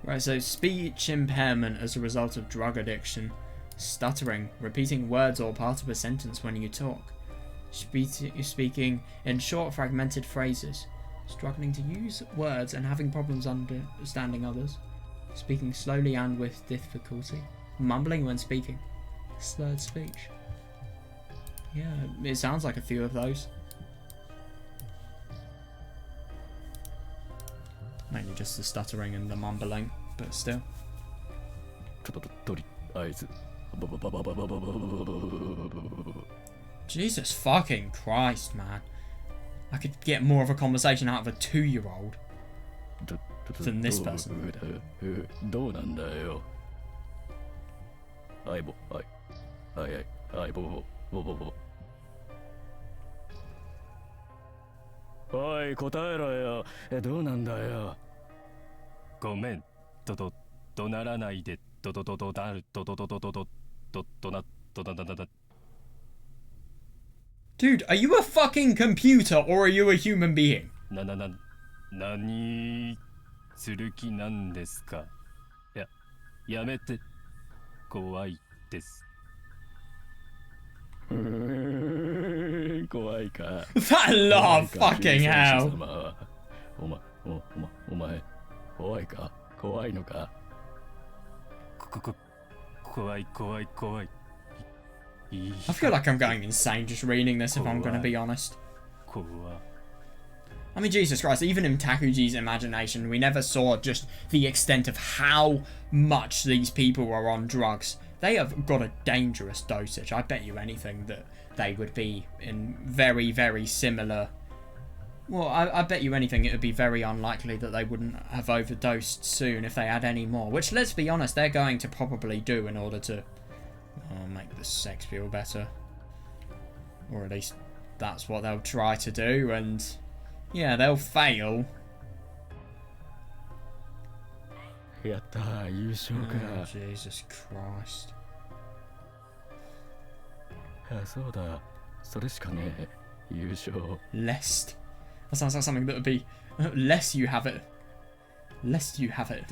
Right, so speech impairment as a result of drug addiction, stuttering, repeating words or part of a sentence when you talk, speaking in short fragmented phrases, struggling to use words and having problems understanding others, Speaking slowly and with difficulty. Mumbling when speaking. Slurred speech. Yeah, it sounds like a few of those. Mainly just the stuttering and the mumbling, but still. Jesus fucking Christ, man. I could get more of a conversation out of a 2-year-old than this person. どうなんだよ。はいぼ、はい。はいはい、はい、ぼぼぼぼぼ。おい、答えろよ。どうなんだよ。ごめん。怒鳴らないで。なる。な。Dude, are you a fucking computer or are you a human being? 何する気なんですか。やめて。怖いです。怖いか。That laugh, fucking hell. お前、怖いか。怖いのか。怖い。I feel like I'm going insane just reading this if I'm going to be honest. I mean, Jesus Christ, even in Takuji's imagination, we never saw just the extent of how much these people are on drugs. They have got a dangerous dosage. I bet you anything that they would be in very, very similar... Well, I bet you anything it would be very unlikely that they wouldn't have overdosed soon if they had any more. Which, let's be honest, they're going to probably do in order to make the sex feel better. Or at least that's what they'll try to do, and... Yeah, they'll fail. やったー、優勝か。Jesus Christ. あ、そうだ。それしかねえ。優勝。Lest. That sounds like something that would be... Lest you have it. Lest you have it.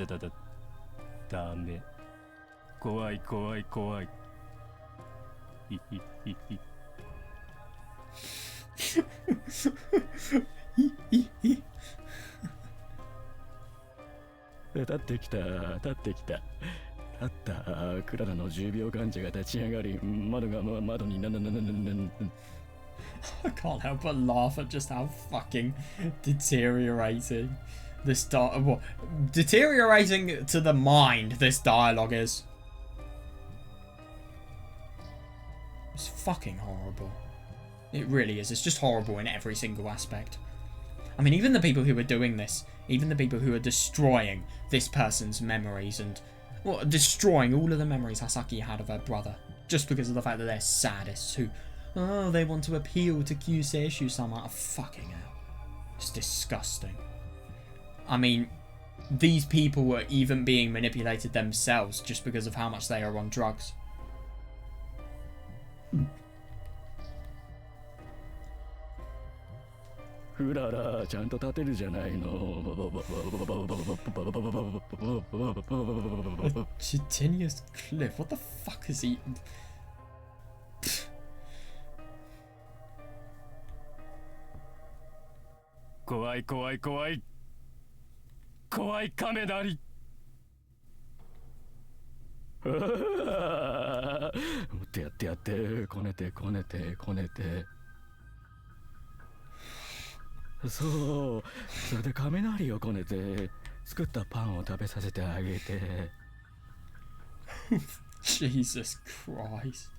ダメ。怖い。立ってきた。立ったクララの重病患者が立ち上がり、窓にI can't help but laugh at just how fucking deteriorating this deteriorating to the mind this dialogue is. It's fucking horrible. It really is. It's just horrible in every single aspect. I mean, even the people who are doing this, even the people who are destroying this person's memories and, well, destroying all of the memories Hasaki had of her brother, just because of the fact that they're sadists who, they want to appeal to Kyusei somehow. Fucking hell. It's disgusting. I mean, these people were even being manipulated themselves just because of how much they are on drugs. Continuous cliff. What the fuck is he?怖い亀なり。もっとやってこねてそう、それで雷をこねて作ったパンを食べさせてあげて。Jesus Christ.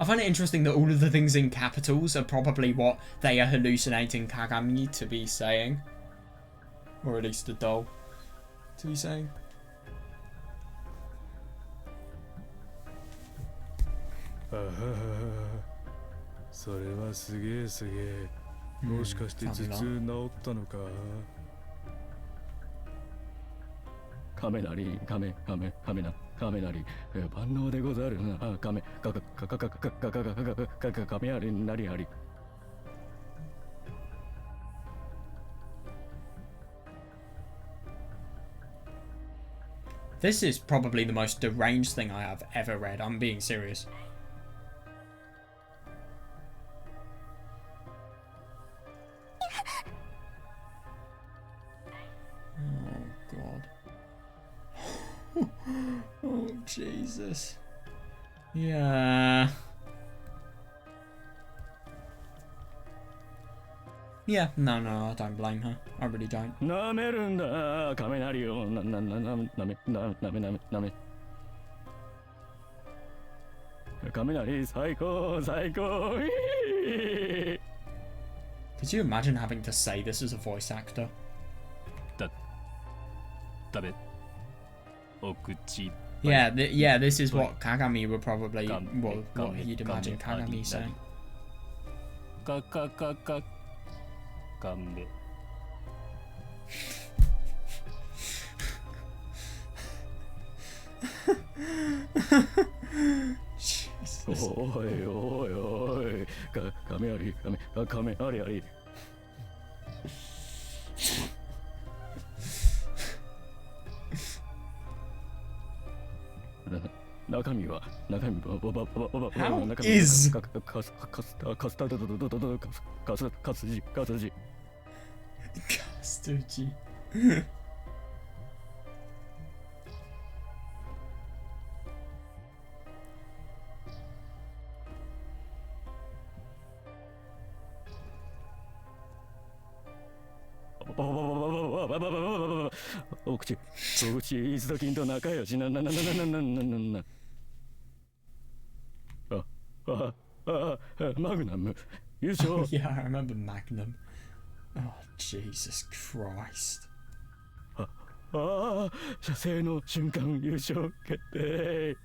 I find it interesting that all of the things in capitals are probably what they are hallucinating Kagami to be saying. Or at least the doll to be saying. それはすげえ。もしかして頭痛治ったのか。カメなり万能でござるな。カメありなりあり。This is probably the most deranged thing I have ever read. I'm being serious. Jesus. Yeah. Yeah, no, I don't blame her. I really don't. なめるんだ雷をなめ雷最高 Could you imagine having to say this as a voice actor? 食べお口 Yeah, this is what Kagami would probably, what you'd imagine Kagami saying. かかんべ Jesus. おいおいおい亀あり中身は How is カスタードカスジ Castucci? お口イズドキンと仲良しマグナム優勝 Yeah, I remember Magnum. Oh, Jesus Christ. 射精の瞬間優勝決定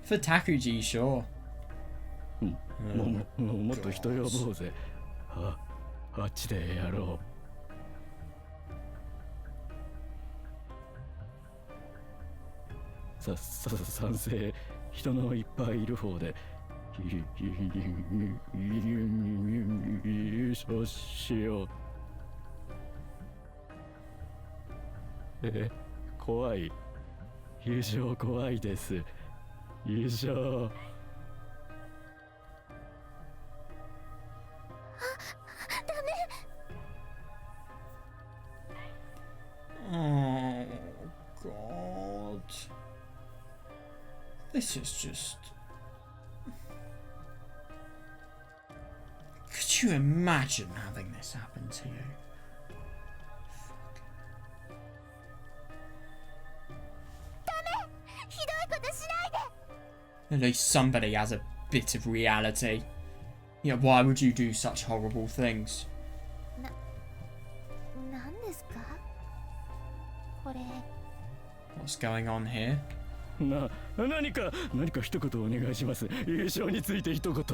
For Takuji, sure. もっと人呼ぼうぜあっちでやろう賛成人のいっぱいいる方で優勝しよう怖い優勝怖いです優勝Oh, God. This is just... Could you imagine having this happen to you? At least somebody has a bit of reality. Yeah, why would you do such horrible things? 何ですかこれ What's going on here? 何か一言お願いします優勝について一言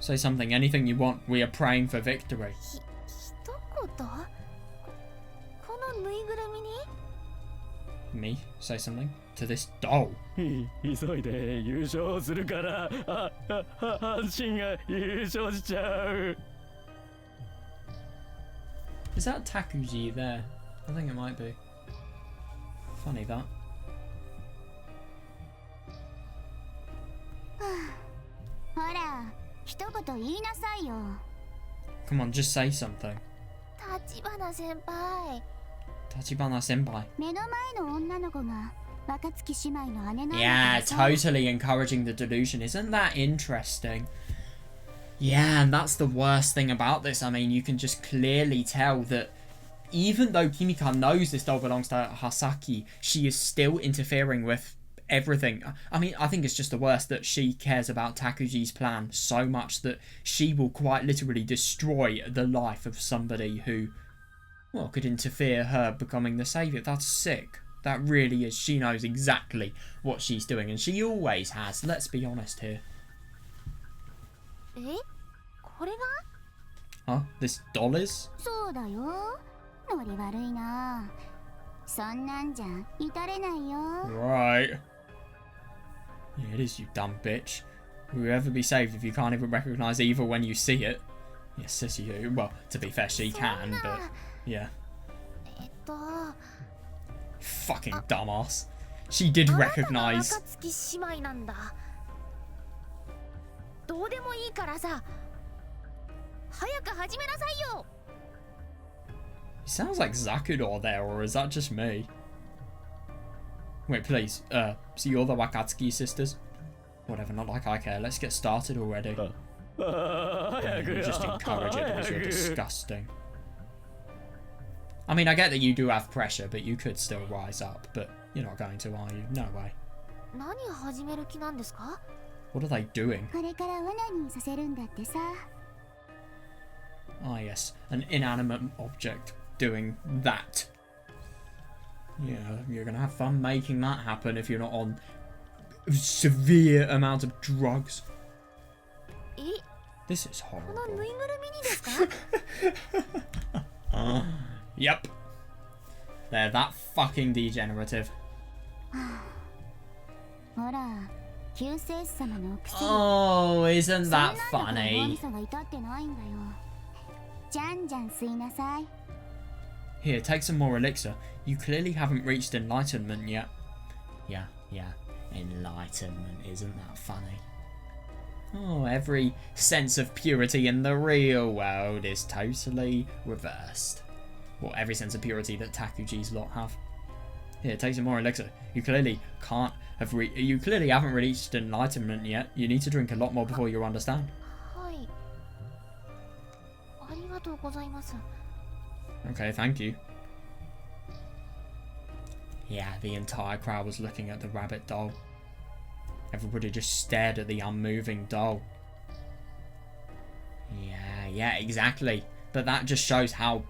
Say something, anything you want. We are praying for victory. 一言このぬいぐるみに Me? Say something? To this doll? 急いで優勝するから阪神が優勝しちゃう Is that Takuji there? I think it might be. Funny that. ほら一言言いなさいよ Come on, just say something. 立花先輩 Tachibana senpai. 目の前の女の子が若月姉妹の姉なんだ Yeah, けどさ totally encouraging the delusion. Isn't that interesting? Yeah, and that's the worst thing about this. I mean, you can just clearly tell that even though Kimika knows this doll belongs to Hasaki, she is still interfering with everything. I mean, I think it's just the worst that she cares about Takuji's plan so much that she will quite literally destroy the life of somebody who, well, could interfere her becoming the saviour. That's sick. That really is. She knows exactly what she's doing, and she always has. Let's be honest here. えこれが Huh? This doll is? そうだよノリ悪いなそんなんじゃ至れないよ Right. Yeah, it is, you dumb bitch. Will you ever be saved if you can't even recognise evil when you see it? Yes, sissy who. Well, to be fair, she can, but yeah. あ Fucking dumbass. She did なたが recognise. 若月姉妹なんだどうでもいいからさ早く始めなさいよ He sounds like Zakudor there, or is that just me? Wait, please. So you're the Wakatsuki sisters? Whatever, not like I care. Let's get started already. You just encourage it because you're disgusting. I mean, I get that you do have pressure, but you could still rise up. But you're not going to, are you? No way. 何を始める気なんですか? What are they doing? これからオナニーさせるんだってさ。 Ah, yes. An inanimate object doing that. Yeah, you're gonna have fun making that happen if you're not on severe amount of drugs. え、 This is この horrible. ぬいぐるみにですか? Yep. They're that fucking degenerative. ほら、救世主様のお薬。 Oh, isn't そんな that んだから脳 funny? みそが至ってないんだよ。じゃんじゃん吸いなさい。 Here, take some more elixir. You clearly haven't reached enlightenment yet. Yeah. Enlightenment, isn't that funny? Oh, every sense of purity in the real world is totally reversed. Well, every sense of purity that Takuji's lot have. Here, take some more elixir. You clearly haven't reached enlightenment yet. You need to drink a lot more before you understand. はい。ありがとうございます。 Okay, thank you. Yeah, the entire crowd was looking at the rabbit doll. Everybody just stared at the unmoving doll. Yeah, exactly. But that just shows how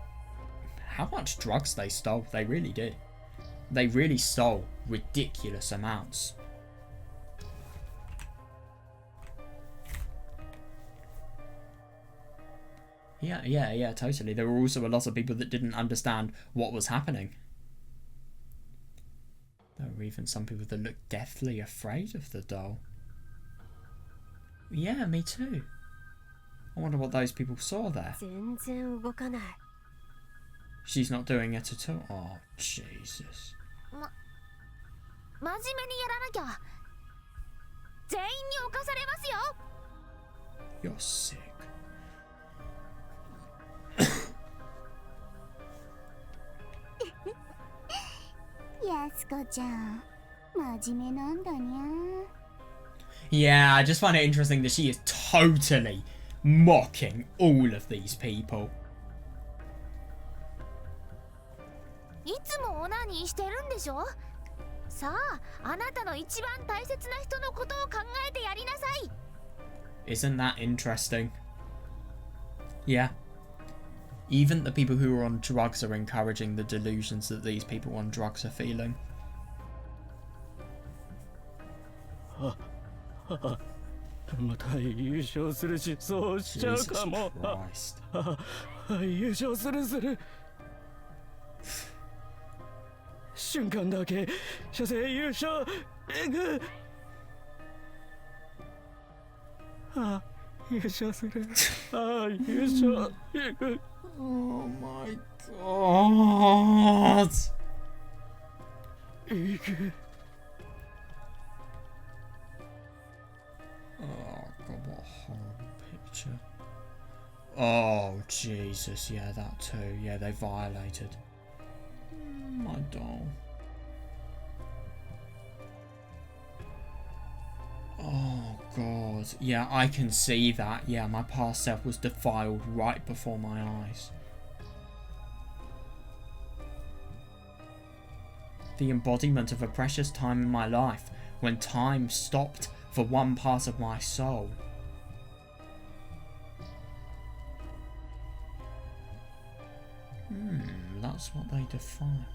much drugs they stole. They really did. They really stole ridiculous amounts. Yeah, totally. There were also a lot of people that didn't understand what was happening. There were even some people that looked deathly afraid of the doll. Yeah, me too. I wonder what those people saw there. 全然動かない。 She's not doing it at all. Oh, Jesus. 真面目にやらなきゃ。全員に侵されますよ。 You're sick. やすこちゃん、真面目なんだにゃ。 Yeah, I just find it interesting that she is totally mocking all of these people. いつもオナニーしてるんでしょ。さあ、あなたの一番大切な人のことを考えてやりなさい。 Isn't that interesting? Yeah. Even the people who are on drugs are encouraging the delusions that these people on drugs are feeling. また優勝するし、そうしちゃう Jesus かも。 Christ. 優勝する。瞬間だけ、初戦優勝。優勝する。優勝。Oh my god. 行く。 Oh god, what a horrible picture. Oh Jesus, yeah, that too. Yeah, they violated my doll. Oh god, yeah, I can see that. Yeah, my past self was defiled right before my eyes. The embodiment of a precious time in my life, when time stopped for one part of my soul. That's what they define.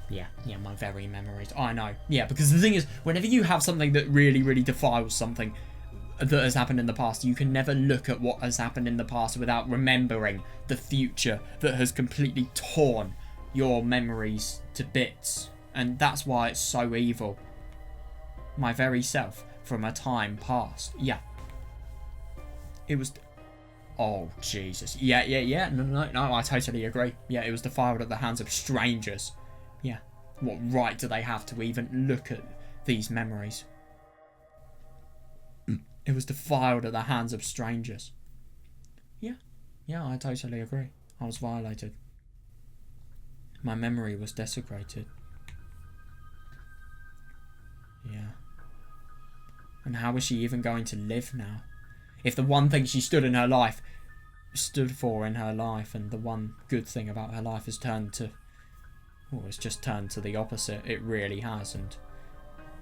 Yeah, my very memories. I know. Yeah, because the thing is, whenever you have something that really, really defiles something that has happened in the past, you can never look at what has happened in the past without remembering the future that has completely torn your memories to bits. And that's why it's so evil. My very self from a time past. Yeah. It was... Oh, Jesus. Yeah. No, I totally agree. Yeah, it was defiled at the hands of strangers. Yeah. What right do they have to even look at these memories? It was defiled at the hands of strangers. Yeah, I totally agree. I was violated. My memory was desecrated. Yeah. And how is she even going to live now? If the one thing she stood for in her life, and the one good thing about her life has turned to... Well, it's just turned to the opposite. It really has, and...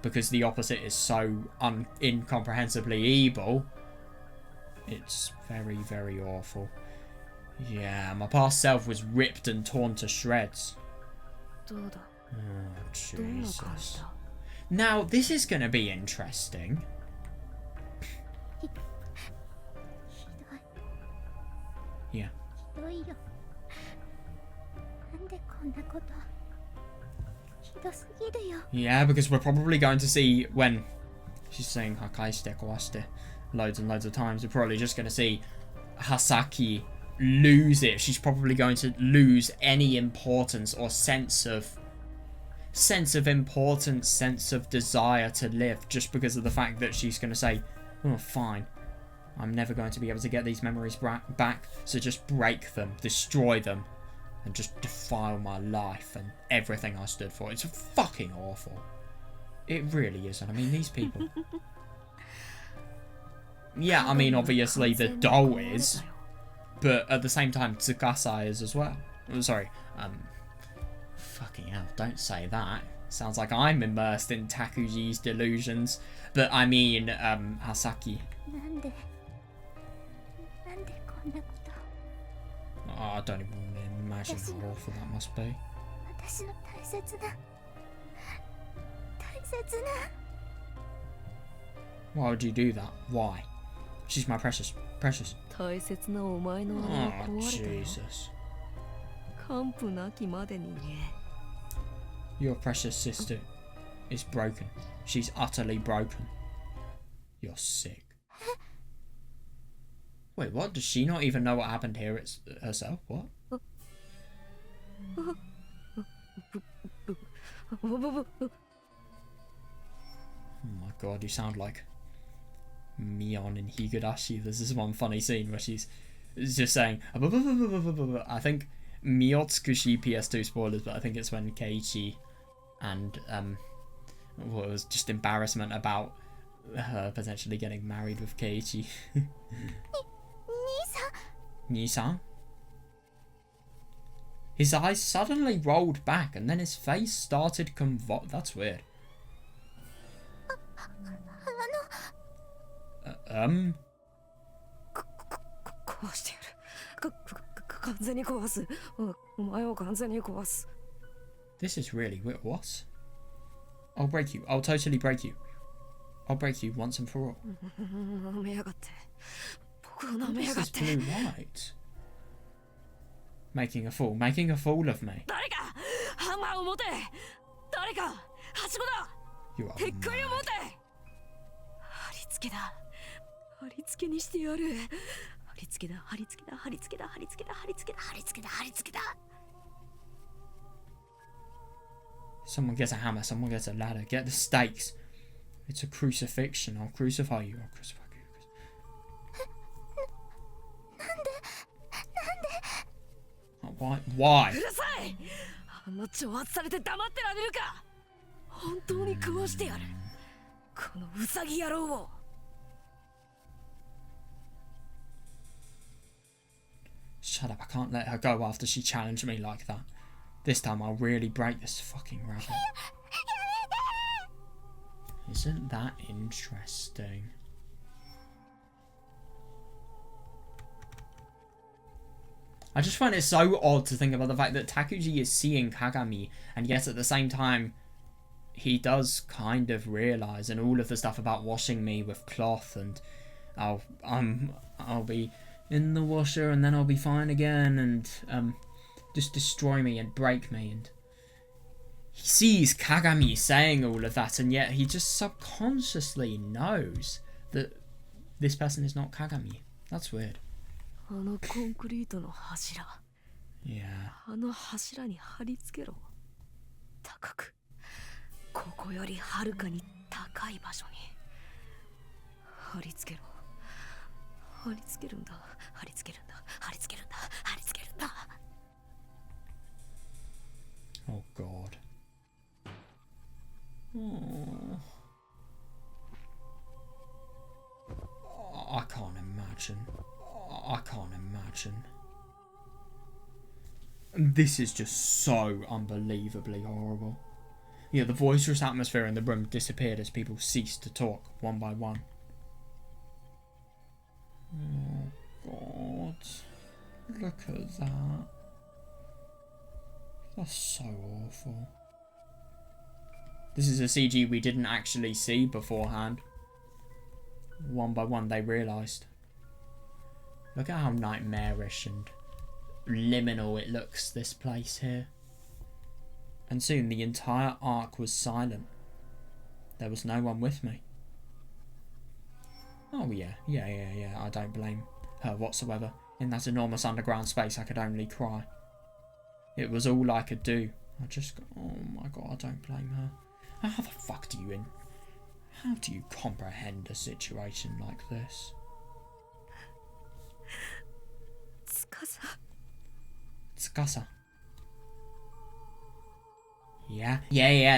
Because the opposite is so incomprehensibly evil, it's very, very awful. Yeah, my past self was ripped and torn to shreds. どうだ Oh, どんな感じ Jesus. だ Now, this is going to be interesting. ひどい Yeah. ひどいよ。なんでこんなこと。ひどすぎるよ。 Yeah, because we're probably going to see when she's saying hakaishite, kawashite loads and loads of times, we're probably just going to see Hasaki lose it. She's probably going to lose any importance or sense of importance, sense of desire to live, just because of the fact that she's going to say, oh, fine, I'm never going to be able to get these memories back, so just break them, destroy them, and just defile my life and everything I stood for. It's fucking awful. It really is. And I mean, these people. Yeah, I mean, obviously the doll is, but at the same time, Tsukasa is as well. Oh, sorry. Fucking hell, don't say that. Sounds like I'm immersed in Takuji's delusions. But I mean, Hasaki. なんでこんなこと。 Oh, I don't even imagine how awful that must be. 私の大切な。大切な。 Why would you do that? Why? She's my precious. 大切なお前の穴が Oh, 壊れたよ Jesus. 完膚なきまでにね Your precious sister is broken. She's utterly broken. You're sick. Wait, what? Does she not even know what happened here herself? What? Oh my god, you sound like Mion in Higurashi. There's this one funny scene where she's just saying... I think Miyotsukushi PS2 spoilers, but I think it's when Keiichi and... well, it was just embarrassment about her potentially getting married with Keiichi. 兄さん。 Nisan? His eyes suddenly rolled back and then his face started That's weird. 壊してやる完全に壊すお前を完全に壊す This is really weird. What? I'll break you. I'll totally break you. I'll break you once and for all. 舐めやがって僕を舐め What や is がっ this て blue light? Making a fool of me. 誰かハンマーを持て誰かはしごだ You are 鉄塊を持 mad. て貼り付けだ貼り付けにしてやる貼り付けだ貼り付けだ貼り付けだ貼り付けだ貼り付けだ貼り付けだ貼り付けだ Someone gets a hammer, someone gets a ladder. Get the stakes. It's a crucifixion. I'll crucify you. I'll crucify you. Why? うるさいあんな挑発されて黙ってられるか本当に食わしてやるこのウサギ野郎を Shut up, I can't let her go after she challenged me like that. This time I'll really break this fucking rabbit. Isn't that interesting? I just find it so odd to think about the fact that Takuji is seeing Kagami, and yet at the same time, he does kind of realise, and all of the stuff about washing me with cloth, and I'll be in the washer, and then I'll be fine again, and just destroy me and break me, and he sees Kagami saying all of that, and yet he just subconsciously knows that this person is not Kagami. That's weird. あのコンクリートの柱 Yeah. あの柱に貼り付けろ高くここよりはるかに高い場所に貼り付けろ貼り付けるんだ、貼り付けるんだ、貼り付けるんだ、貼り付けるんだ。 Oh god. Oh. I can't imagine. I can't imagine. This is just so unbelievably horrible. Yeah, the boisterous atmosphere in the room disappeared as people ceased to talk one by one. Oh god. Look at that. That's so awful. This is a CG we didn't actually see beforehand. One by one they realised. Look at how nightmarish and liminal it looks, this place here. And soon the entire arc was silent. There was no one with me. Oh yeah, I don't blame her whatsoever. In that enormous underground space I could only cry. It was all I could do. I just, oh my god, I don't blame her. How the fuck do you how do you comprehend a situation like this? Tsukasa. Yeah,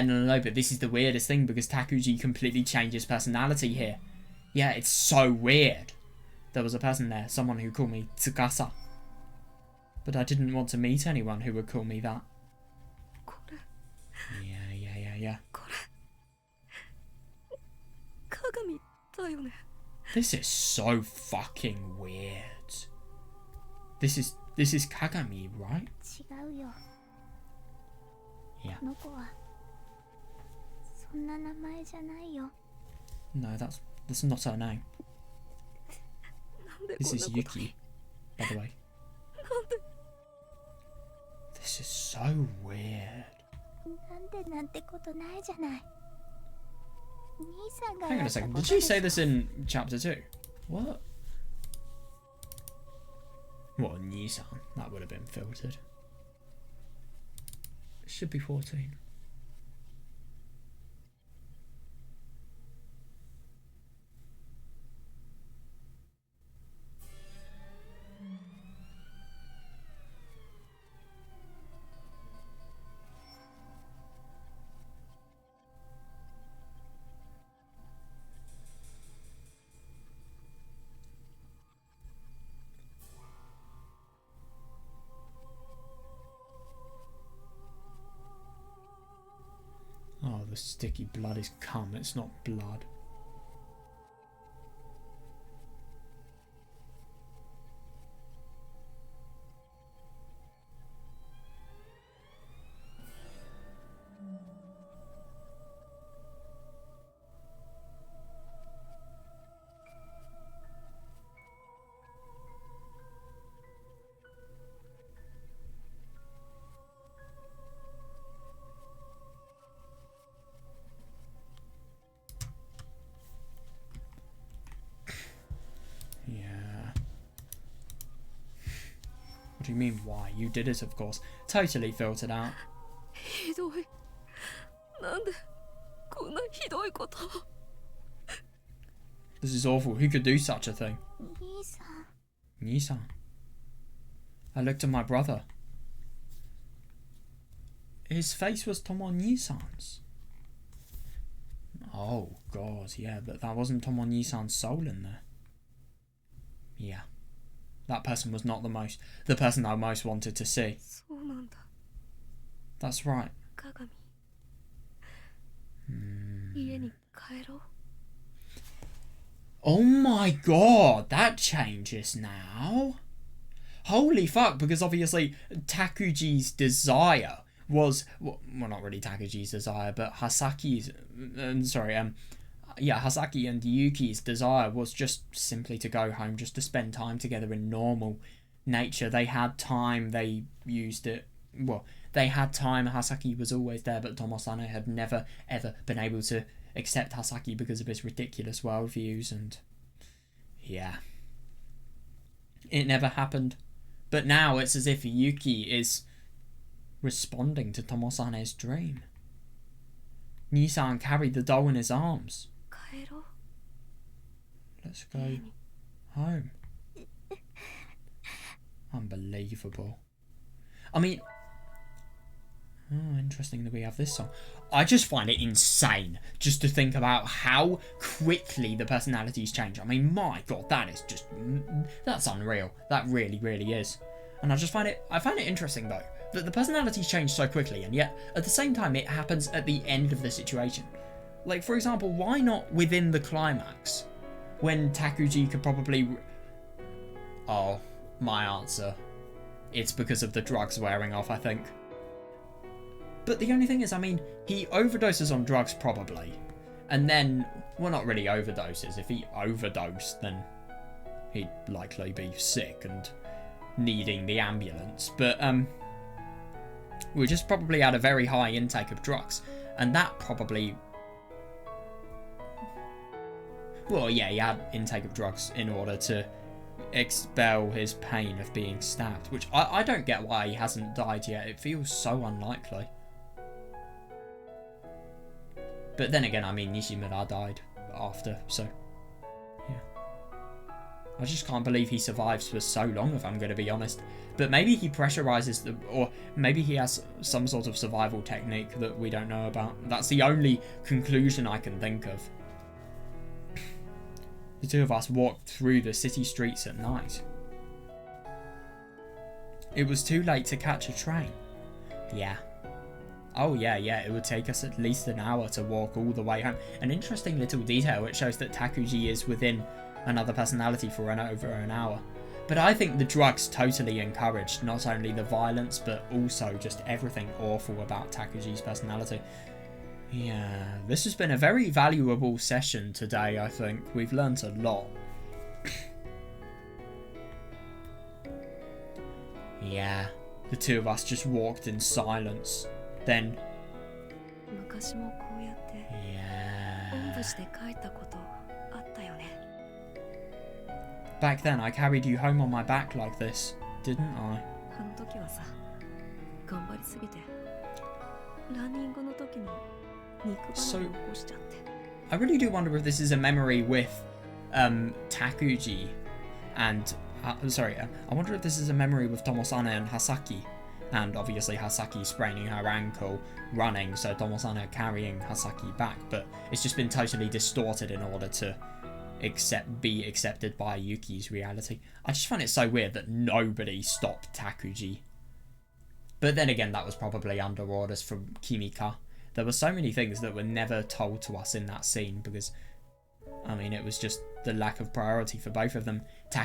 no, but this is the weirdest thing because Takuji completely changed his personality here. Yeah, it's so weird. There was a person there, someone who called me Tsukasa. But I didn't want to meet anyone who would call me that. Yeah. This is so fucking weird. This is Kagami, right? 違うよ。 Yeah. この子はそんな名前じゃないよ。 No, that's not her name. This is Yuki, by the way. This is so weird. なんてことないじゃない。兄さんが Hang on a second, did she say this in chapter 2? What? What, Nissan? That would have been filtered. It should be 14. Oh, the sticky blood is cum, it's not blood. What do you mean, why? You did it, of course. Totally filtered out. ひどい。なんでこんなひどいこと。 This is awful. Who could do such a thing? 兄さん。 Nissan. I looked at my brother. His face was Tomo Nissan's. Oh, God, yeah, but that wasn't Tomo Nissan's soul in there. Yeah. That person was not the person I most wanted to see. そうなんだ。 That's right. 鏡。家に帰ろう。 Oh my god, that changes now. Holy fuck, because obviously Takuji's desire was, well, not really Takuji's desire, but Hasaki's, Hasaki and Yuki's desire was just simply to go home, just to spend time together in normal nature. They had time, they used it, well, they had time, Hasaki was always there, but Tomosane had never ever been able to accept Hasaki because of his ridiculous worldviews, and yeah, it never happened. But now it's as if Yuki is responding to Tomosane's dream. Nissan carried the doll in his arms. 帰ろう。 Let's go home. Unbelievable. I mean, oh, interesting that we have this song. I just find it insane just to think about how quickly the personalities change. I mean, my god, that is just, that's unreal. That really, really is. And I find it interesting though, that the personalities change so quickly, and yet at the same time it happens at the end of the situation. Like, for example, why not within the climax? When Takuji could probably... Oh, my answer. It's because of the drugs wearing off, I think. But the only thing is, I mean, he overdoses on drugs probably. And then, well, not really overdoses. If he overdosed, then he'd likely be sick and needing the ambulance. But, we just probably had a very high intake of drugs. And that probably... Well, yeah, he had intake of drugs in order to expel his pain of being stabbed, which I don't get why he hasn't died yet. It feels so unlikely. But then again, I mean, Nishimura died after, so yeah. I just can't believe he survives for so long, if I'm going to be honest. But maybe he pressurizes them, or maybe he has some sort of survival technique that we don't know about. That's the only conclusion I can think of. The two of us walked through the city streets at night. It was too late to catch a train. Yeah. Oh yeah, it would take us at least an hour to walk all the way home. An interesting little detail, it shows that Takuji is within another personality for over an hour. But I think the drugs totally encouraged not only the violence, but also just everything awful about Takuji's personality. Yeah, this has been a very valuable session today, I think. We've learnt a lot. Yeah, the two of us just walked in silence. Then... Yeah. Back then, I carried you home on my back like this, didn't I? So, I really do wonder if this is a memory with Takuji and... I wonder if this is a memory with Tomosane and Hasaki. And obviously Hasaki spraining her ankle running, so Tomosane carrying Hasaki back. But it's just been totally distorted in order to be accepted by Yuki's reality. I just find it so weird that nobody stopped Takuji. But then again, that was probably under orders from Kimika. There were so many things that were never told to us in that scene because, I mean, it was just the lack of priority for both of them.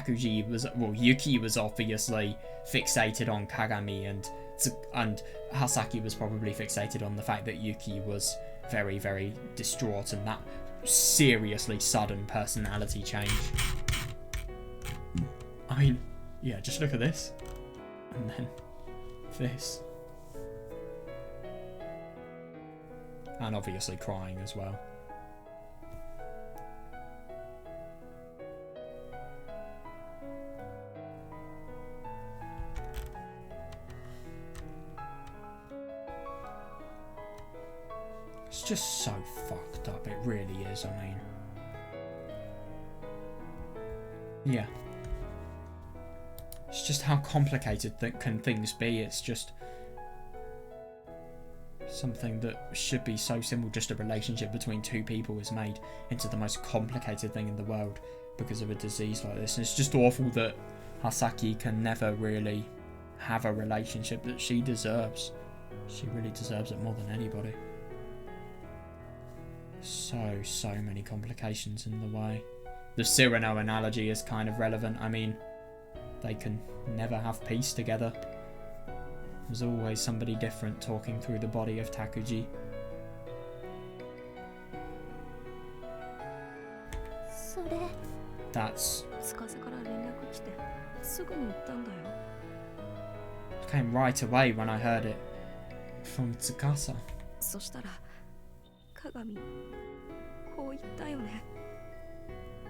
Yuki was obviously fixated on Kagami, and Hasaki was probably fixated on the fact that Yuki was very, very distraught, and that seriously sudden personality change. I mean, yeah, just look at this. And then this. And obviously crying as well. It's just so fucked up, it really is, I mean. Yeah. It's just how complicated can things be. It's just something that should be so simple, just a relationship between two people, is made into the most complicated thing in the world because of a disease like this. And it's just awful that Hasaki can never really have a relationship that she deserves. She really deserves it more than anybody. So many complications in the way. The Cyrano analogy is kind of relevant. I mean, they can never have peace together. There's always somebody different talking through the body of Takuji. That's... It came right away when I heard it from Tsukasa.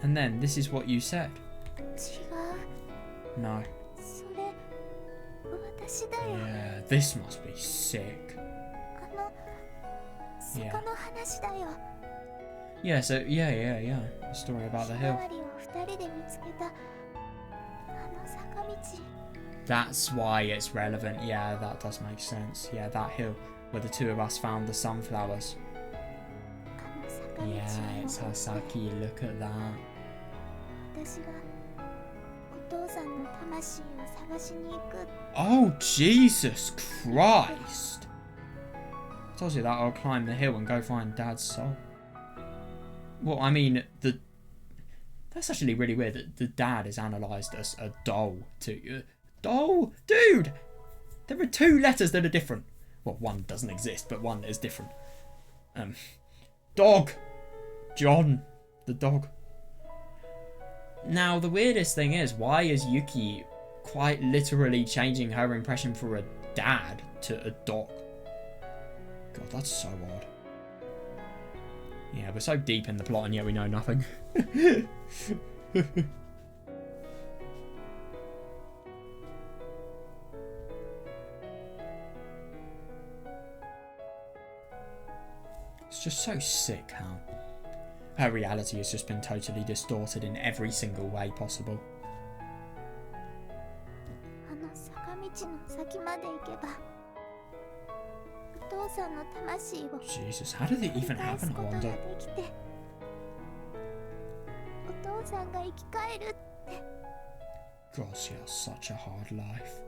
And then this is what you said. No. Yeah, this must be sick. Yeah. Yeah, so, yeah. The story about the hill. That's why it's relevant. Yeah, that does make sense. Yeah, that hill where the two of us found the sunflowers. あの坂道を Yeah, it's 登って Hasaki. Look at that. 私がお父さんの魂を探しに行く。 Oh, Jesus Christ. I told you that I'll climb the hill and go find Dad's soul. Well, I mean, that's actually really weird that the dad is analysed as a doll too. Doll? Dude! There are two letters that are different. Well, one doesn't exist, but one is different. Dog! John. The dog. Now, the weirdest thing is, why is Yuki quite literally changing her impression for a dad to a dog? God, that's so odd. Yeah, we're so deep in the plot and yet we know nothing. It's just so sick how her reality has just been totally distorted in every single way possible. あの坂道の先まで行けばお父さんの魂を Jesus, how did it even 返 happen, す I ことがで wonder? きてお父さんが生き返る。 God, she has such a hard life.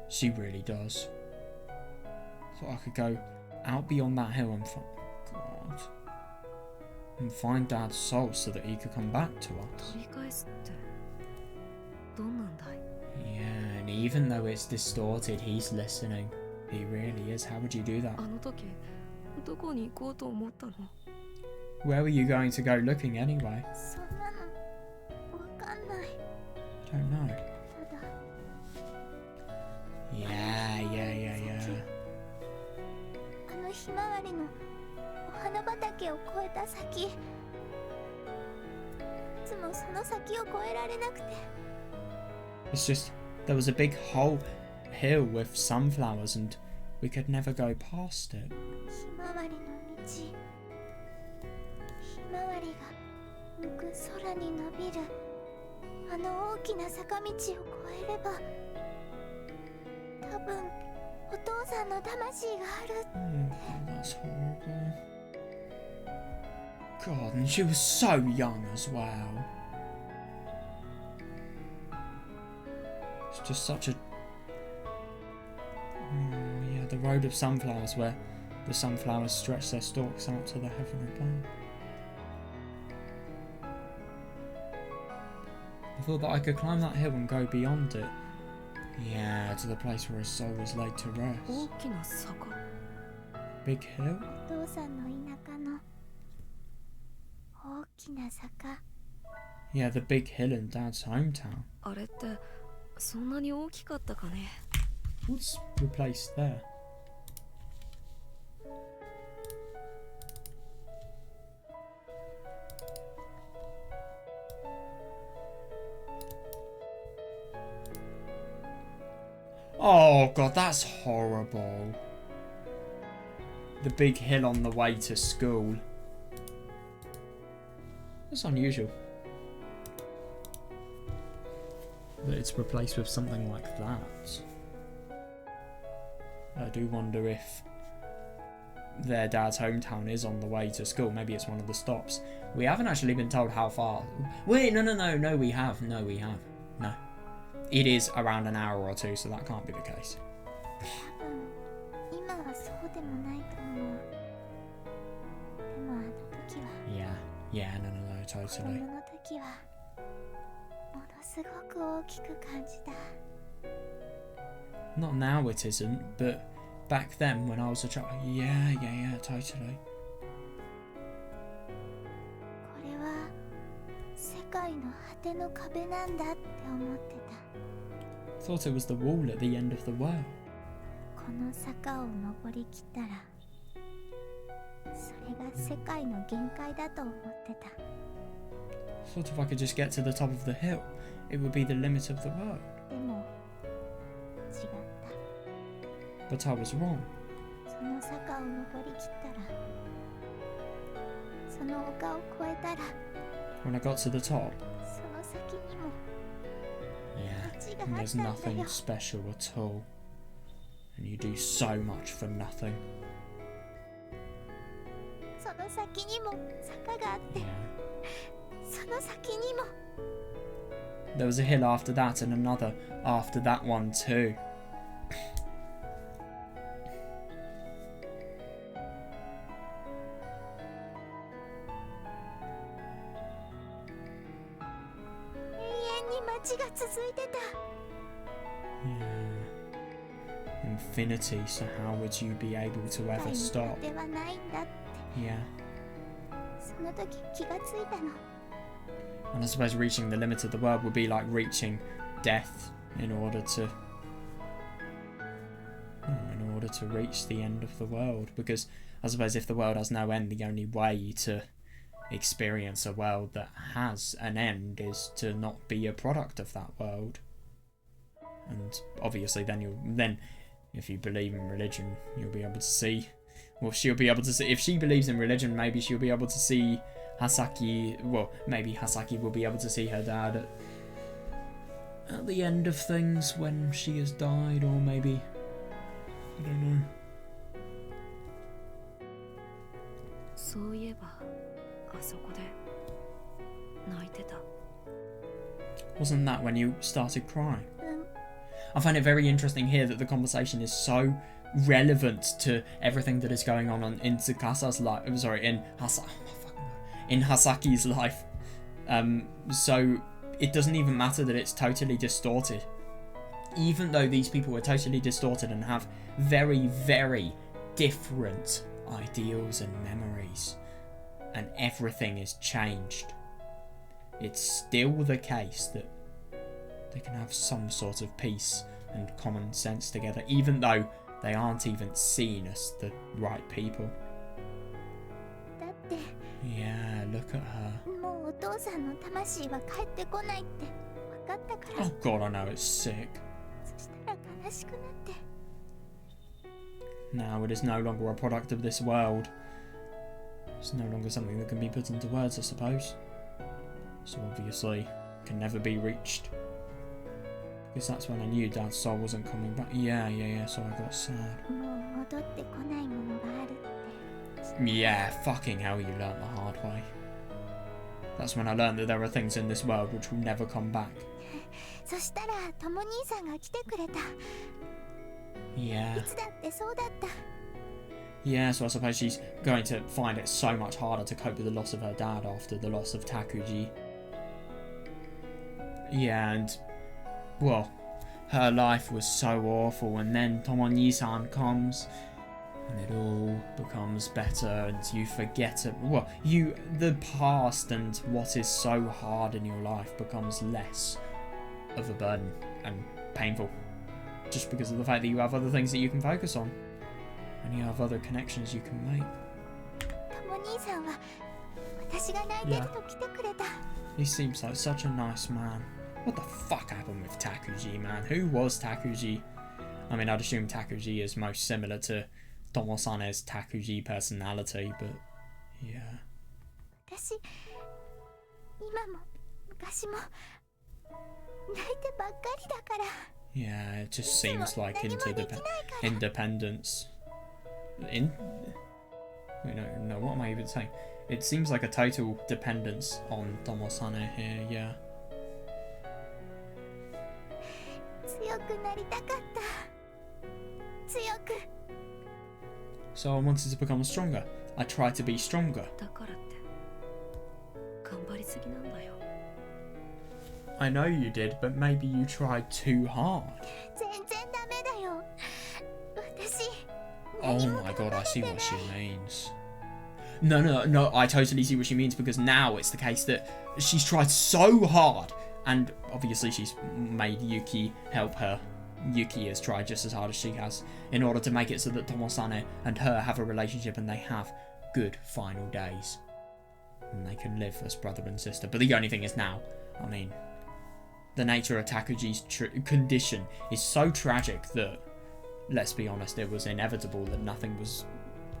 She really does. Thought I could go out beyond that hill and God. And find Dad's soul so that he could come back to us. 取り返すってどんなんだい？ Yeah, and even though it's distorted, he's listening. He really is. How would you do that? あの時どこに行こうと思ったの？ Where were you going to go looking anyway? そんなのわかんない。 Don't know. ただ Yeah. あのひまわりのお花畑を越えた先、いつもその先を越えられなくて。 It's just, there was a big hill with sunflowers and we could never go past it. ひまわりの道、ひまわりが向く空に伸びるあの大きな坂道を越えれば多分お父さんの魂がある。 Oh, God, that's horrible. God, and she was so young as well. It's just such a... Oh, yeah, the road of sunflowers where the sunflowers stretch their stalks out to the heaven above. I thought that I could climb that hill and go beyond it. Yeah, to the place where his soul was laid to 大 rest. きな坂。 Big hill? お父さんの田舎の大きな坂。 Yeah, the big hill in Dad's hometown. あれってそんなに大きかったかね？ What's replaced there? Oh God, that's horrible. The big hill on the way to school. That's unusual. That it's replaced with something like that. I do wonder if their dad's hometown is on the way to school. Maybe it's one of the stops. We haven't actually been told how far. Wait, no, we have. No. It is around an hour or two, so that can't be the case. 多分今はそうでもないと思う。でもあの時は Yeah, no, 子 totally. 供の時はものすごく大きく感じた。 Not now it isn't, but back then when I was a child, yeah, totally. これは世界の果ての壁なんだって思ってた。 Thought it was the wall at the end of the world. この坂を登りきったらそれが世界の限界だと思ってた。 Thought if I could just get to the top of the hill, it would be the limit of the world. でも違った。 But I was wrong. その坂を登りきったらその丘を越えたら When I got to the top, その先にも yeah, が And あっ there's たんだ nothing よ。 special at all. And you do so much for nothing. その先にも坂があって、 Yeah. その先にも There was a hill after that and another after that one too. 永遠に街が続いてた。 Yeah. Infinity, so how would you be able to 世 ever 界に stop? 果てはないんだって。 Yeah. その時気がついたの。 And I suppose reaching the limit of the world would be like reaching death in order to reach the end of the world. Because I suppose if the world has no end, the only way to experience a world that has an end is to not be a product of that world. And obviously then if you believe in religion, you'll be able to see, well, she'll be able to see, if she believes in religion, maybe she'll be able to see Hasaki, well, maybe Hasaki will be able to see her dad at the end of things when she has died, or maybe, I don't know. そういえばあそこで泣いてた。 Wasn't that when you started crying? うん、 I find it very interesting here that the conversation is so relevant to everything that is going on in Tsukasa's life. I'm sorry, in Hasaki's life. So it doesn't even matter that it's totally distorted. Even though these people are totally distorted and have very, very different ideals and memories, and everything is changed, it's still the case that they can have some sort of peace and common sense together, even though they aren't even seen as the right people. だって Yeah, look at her. もうお父さんの魂は帰ってこないって分かったから。 Oh god, I know it's sick. そしたら悲しくなって。 Now it is no longer a product of this world. It's no longer something that can be put into words, I suppose. So obviously, can never be reached. Because that's when I knew Dad's soul wasn't coming back. Yeah, so I got sad. もう戻ってこないものがあるって。 Yeah, fucking hell, you learnt the hard way. That's when I learned that there are things in this world which will never come back. そしたらとも兄さんが来てくれた。 Yeah. いつだってそうだった。 Yeah, so I suppose she's going to find it so much harder to cope with the loss of her dad after the loss of Takuji. Yeah, and, well, her life was so awful, and then Tomoni-san comes, and it all becomes better, and you forget it. Well, the past and what is so hard in your life becomes less of a burden and painful, just because of the fact that you have other things that you can focus on. And you have other connections you can make. とも兄さんは私が泣いてると来てくれた。 He seems like such a nice man. What the fuck happened with Takuji, man? Who was Takuji? I mean, I'd assume Takuji is most similar to Tomosane's Takuji personality, but yeah. 私、今も昔も泣いてばっかりだから。 Yeah, it just seems like independence. Wait, no, what am I even saying? It seems like a total dependence on Tomosane here, yeah. 強くなりたかった。強く。 So I wanted to become stronger. I tried to be stronger. だからって頑張りすぎなんだよ。 I know you did, but maybe you tried too hard. 全然ダメだよ。私。 Oh my god, I see what she means. No, I totally see what she means, because now it's the case that she's tried so hard, and obviously she's made Yuki help her. Yuki has tried just as hard as she has in order to make it so that Tomosane and her have a relationship and they have good final days. And they can live as brother and sister. But the only thing is now, I mean, the nature of Takuji's condition is so tragic that, let's be honest, it was inevitable that nothing was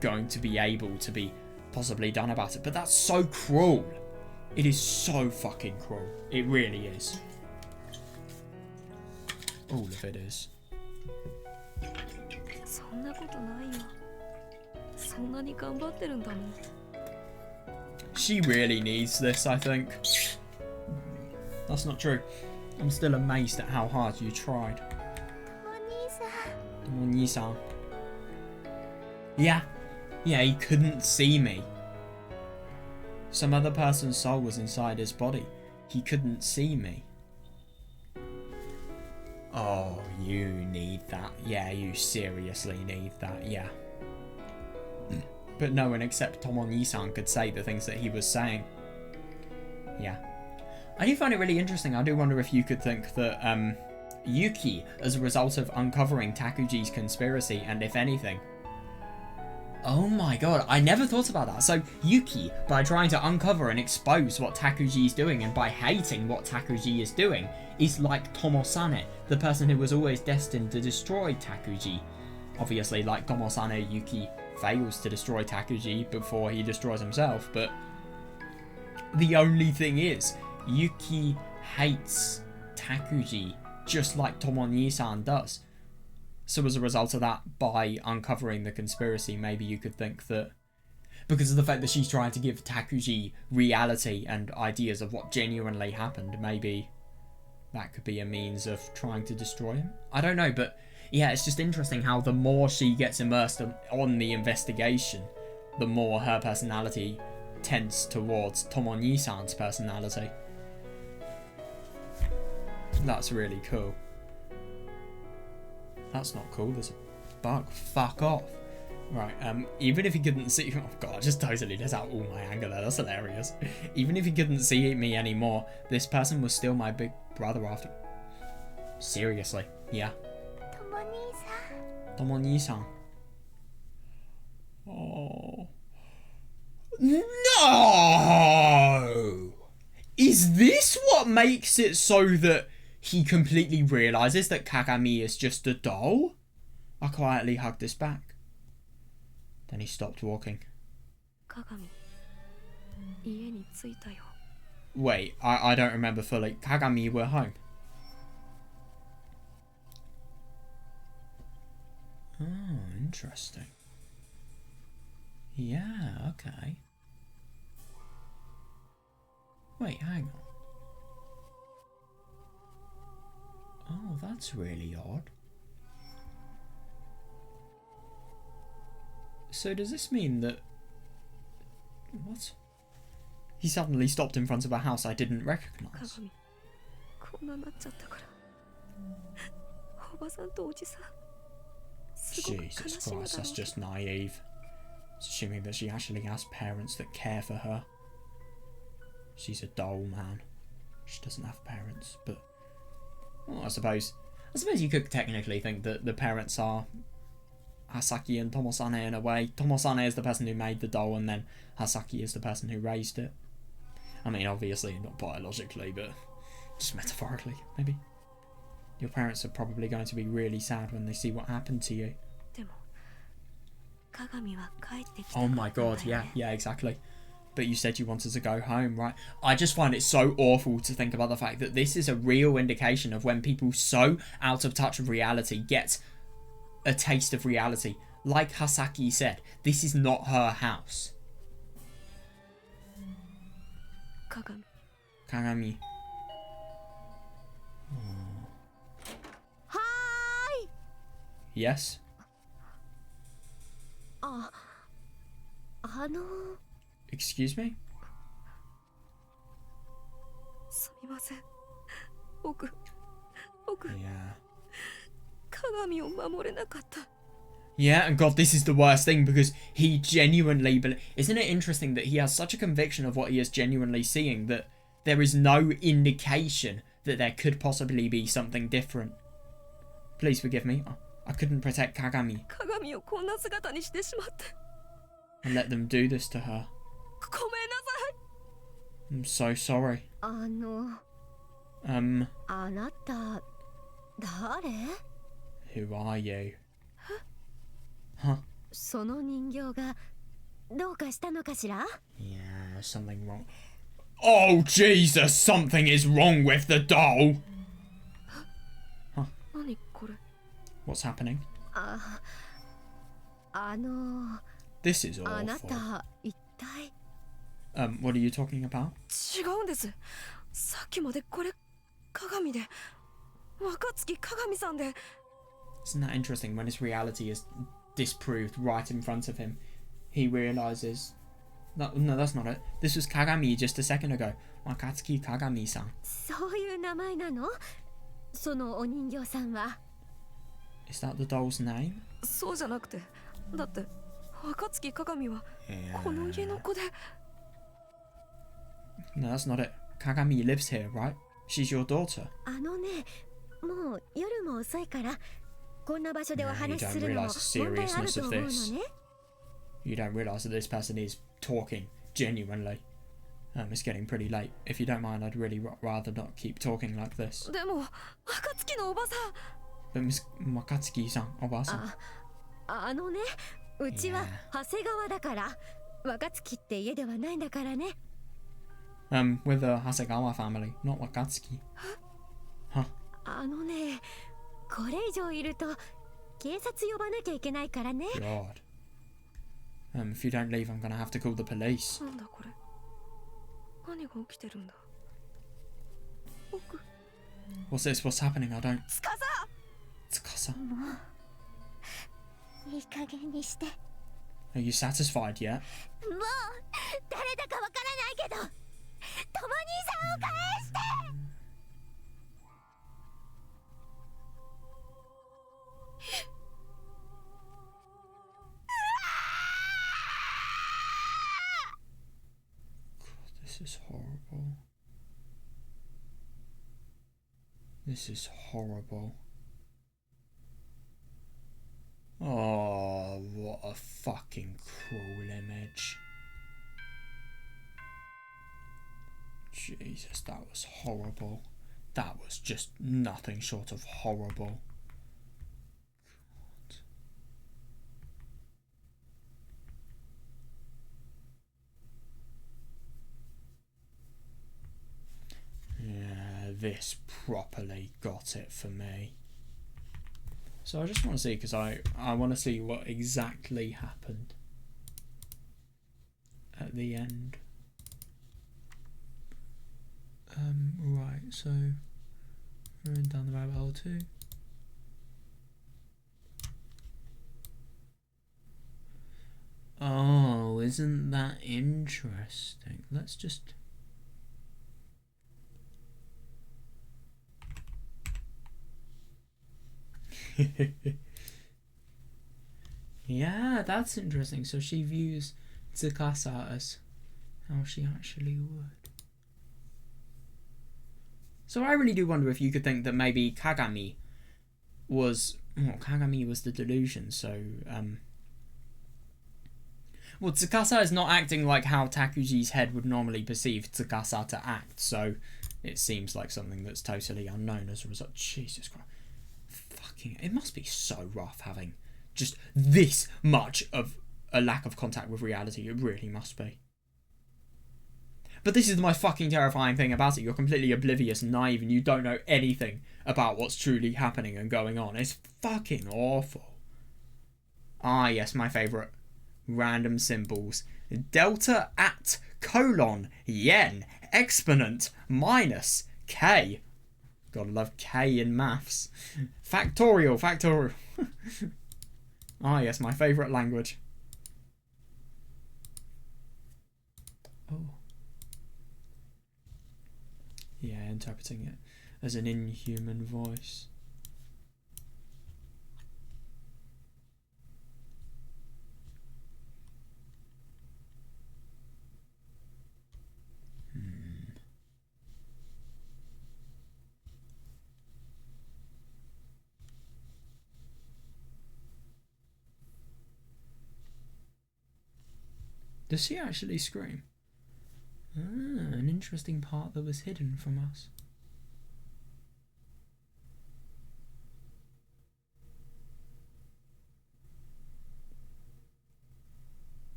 going to be able to be possibly done about it. But that's so cruel. It is so fucking cruel. It really is. All of it is. そんなことないよ。そんなに頑張ってるんだもん。 She really needs this, I think. That's not true. I'm still amazed at how hard you tried. お兄さん Tomosane. Yeah. Yeah, he couldn't see me. Some other person's soul was inside his body. He couldn't see me. Oh, you need that. Yeah, you seriously need that. Yeah. But no one except Tomosane could say the things that he was saying. Yeah. I do find it really interesting. I do wonder if you could think that Yuki, as a result of uncovering Takuji's conspiracy, and if anything... Oh my god, I never thought about that. So Yuki, by trying to uncover and expose what Takuji is doing, and by hating what Takuji is doing, is like Tomosane, the person who was always destined to destroy Takuji. Obviously, like Tomosane, Yuki fails to destroy Takuji before he destroys himself, but the only thing is, Yuki hates Takuji just like Tomosane does. So as a result of that, by uncovering the conspiracy, maybe you could think that because of the fact that she's trying to give Takuji reality and ideas of what genuinely happened, maybe that could be a means of trying to destroy him. I don't know, but yeah, it's just interesting how the more she gets immersed on the investigation, the more her personality tends towards Tomosane-san's personality. That's really cool. That's not cool, there's a bug. Fuck off. Right, even if he couldn't see... Oh god, I just totally let out all my anger there, that's hilarious. Even if he couldn't see me anymore, this person was still my big brother after... Seriously, yeah. とも兄さん Tomosane-san. Oh. No! Is this what makes it so that he completely realises that Kagami is just a doll? I quietly hugged his back. Then he stopped walking. 鏡、家に着いたよ。 Wait, I don't remember fully. Kagami, we're home. Oh, interesting. Yeah, okay. Wait, hang on. Oh, that's really odd. So does this mean that... What? He suddenly stopped in front of a house I didn't recognise. 鏡、こんなになっちゃったから。おばさんとおじさん。すごく悲 Jesus しむだろう Christ, that's just naive. It's assuming that she actually has parents that care for her. She's a doll, man. She doesn't have parents, but... Well, I suppose you could technically think that the parents are Hasaki and Tomosane in a way. Tomosane is the person who made the doll, and then Hasaki is the person who raised it. I mean, obviously not biologically, but just metaphorically, maybe. Your parents are probably going to be really sad when they see what happened to you. でも、鏡は帰ってきた。 Oh my god, yeah, exactly. But you said you wanted to go home, right? I just find it so awful to think about the fact that this is a real indication of when people so out of touch with reality get a taste of reality. Like Hasaki said, this is not her house. 鏡。 Kagami. はーい。 Yes? Excuse me? すみません。僕、 Yeah. 鏡を守れなかった。 Yeah, and God, this is the worst thing because he genuinely... Isn't it interesting that he has such a conviction of what he is genuinely seeing that there is no indication that there could possibly be something different? Please forgive me. I couldn't protect Kagami 鏡をこんな姿にしてしまって。 and let them do this to her. ごめんなさい。 I'm so sorry. あなた誰？ Who are you? その人形がどうかしたのかしら？ Yeah, something wrong. Oh, Jesus! Something is wrong with the doll! なん What's happening? あの This is あな awful. た一体 What are you talking about? 違うんです。さっきまでこれ鏡で若月鏡さんで Isn't that interesting? When his reality is disproved right in front of him, he realizes, no, that's not it. This was Kagami just a second ago. Wakatsuki Kagami-san. そういう名前なの？そのお人形さんは。 Is that the doll's name? そうじゃなくて、だって若月鏡はこの家の子で。 No, that's not it. Kagami lives here, right? She's your daughter. あのね、もう夜も遅いからこんな場所でお話しするのも問題あると思うのね。 You don't realize that this person is talking genuinely. It's getting pretty late. If you don't mind, I'd really rather not keep talking like this. でも若月のおばさん。 But Miss Wakatsuki-san, Oba-san. あのね、うちは長谷川だから若月って家ではないんだからね。 With the Hasegawa family, not Wakatsuki. Huh? あのね、これ以上いると警察呼ばなきゃいけないからね。 God. If you don't leave, I'm gonna have to call the police. なんだこれ。何が起きてるんだ。僕。 What's this? What's happening? I don't. つかさ。 Tsukasa. いい加減にして。 Are you satisfied yet? もう誰だかわからないけど、とも兄さんを返して。 This is horrible. This is horrible. Oh, what a fucking cruel image. Jesus, that was horrible. That was just nothing short of horrible. God. Yeah, this properly got it for me. So I just want to see, because I want to see what exactly happened at the end. Right, so we're in down the rabbit hole too. Oh, isn't that interesting? Let's just... Yeah, that's interesting. So she views Tsukasa as how she actually would. So I really do wonder if you could think that maybe Kagami was... Well, Kagami was the delusion, so... Well, Tsukasa is not acting like how Takuji's head would normally perceive Tsukasa to act, so it seems like something that's totally unknown as a result. Jesus Christ. Fucking... It must be so rough having just this much of a lack of contact with reality. It really must be. But this is the most fucking terrifying thing about it. You're completely oblivious and naive and you don't know anything about what's truly happening and going on. It's fucking awful. Ah, yes, my favourite. Random symbols. Delta at colon yen exponent minus k. Gotta love k in maths. Factorial. Ah, yes, my favourite language. Oh. Yeah, interpreting it as an inhuman voice. Does she actually scream? Ah, an interesting part that was hidden from us.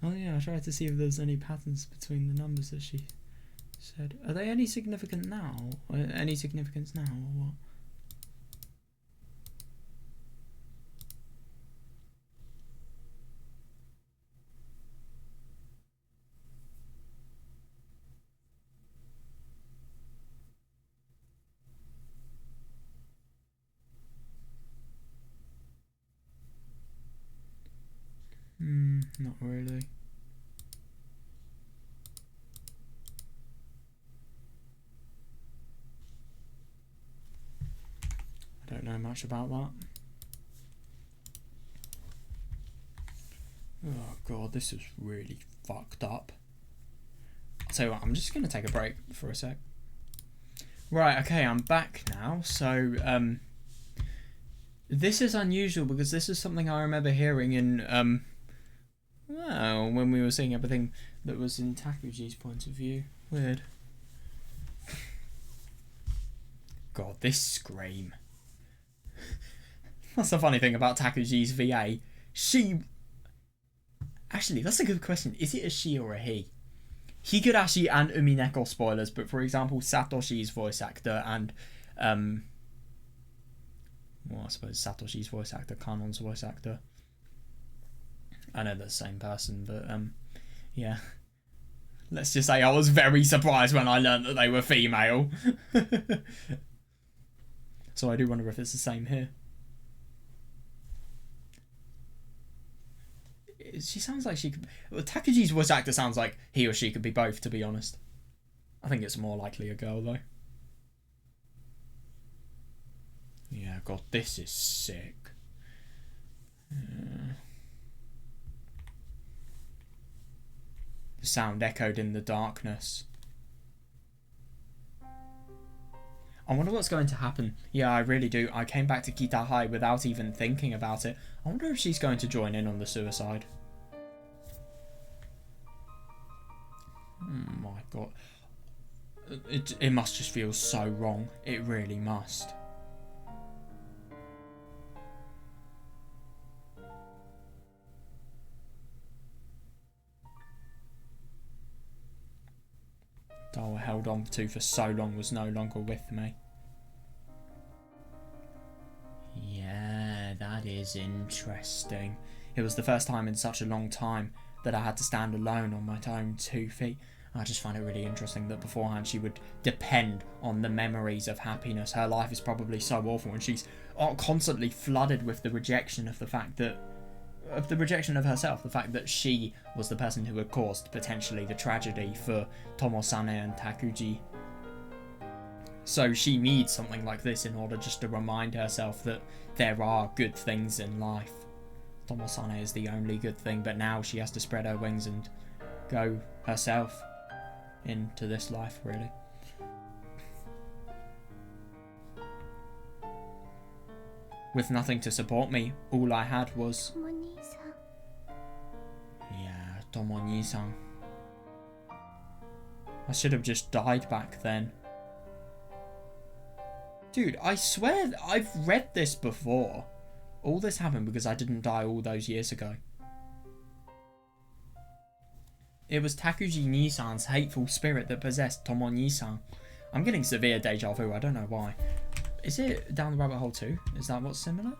Oh yeah, I tried to see if there was any patterns between the numbers that she said. Are they any significant now? Or any significance now, or what? Not really. I don't know much about that. Oh god, this is really fucked up. I'll tell you what, I'm just going to take a break for a sec. Right, okay, I'm back now. So, this is unusual because this is something I remember hearing in, well, when we were seeing everything that was in Takuji's point of view. Weird. God, this scream. That's the funny thing about Takuji's VA. She... Actually, that's a good question. Is it a she or a he? Higurashi and Umineko spoilers, but for example, Satoshi's voice actor and, well, I suppose Satoshi's voice actor, Kanon's voice actor. I know they're the same person, but, yeah. Let's just say I was very surprised when I learned that they were female. So I do wonder if it's the same here. She sounds like she could... Well, Takuji's voice actor sounds like he or she could be both, to be honest. I think it's more likely a girl, though. Yeah, god, this is sick. The sound echoed in the darkness. I wonder what's going to happen. Yeah, I really do. I came back to Kitahai without even thinking about it. I wonder if she's going to join in on the suicide. Oh my god. It must just feel so wrong. It really must. Doll I held on to for so long was no longer with me. Yeah, that is interesting. It was the first time in such a long time that I had to stand alone on my own 2 feet. I just find it really interesting that beforehand she would depend on the memories of happiness. Her life is probably so awful and she's constantly flooded with the rejection of the fact that... of the rejection of herself, the fact that she was the person who had caused potentially the tragedy for Tomosane and Takuji. So she needs something like this in order just to remind herself that there are good things in life. Tomosane is the only good thing, but now she has to spread her wings and go herself into this life, really. With nothing to support me, all I had was... Yeah, Tomo-ni-san. I should have just died back then. Dude, I swear I've read this before. All this happened because I didn't die all those years ago. It was Takuji Nisan's hateful spirit that possessed Tomo Nisan. I'm getting severe deja vu, I don't know why. Is it Down the Rabbit Hole too? Is that what's similar?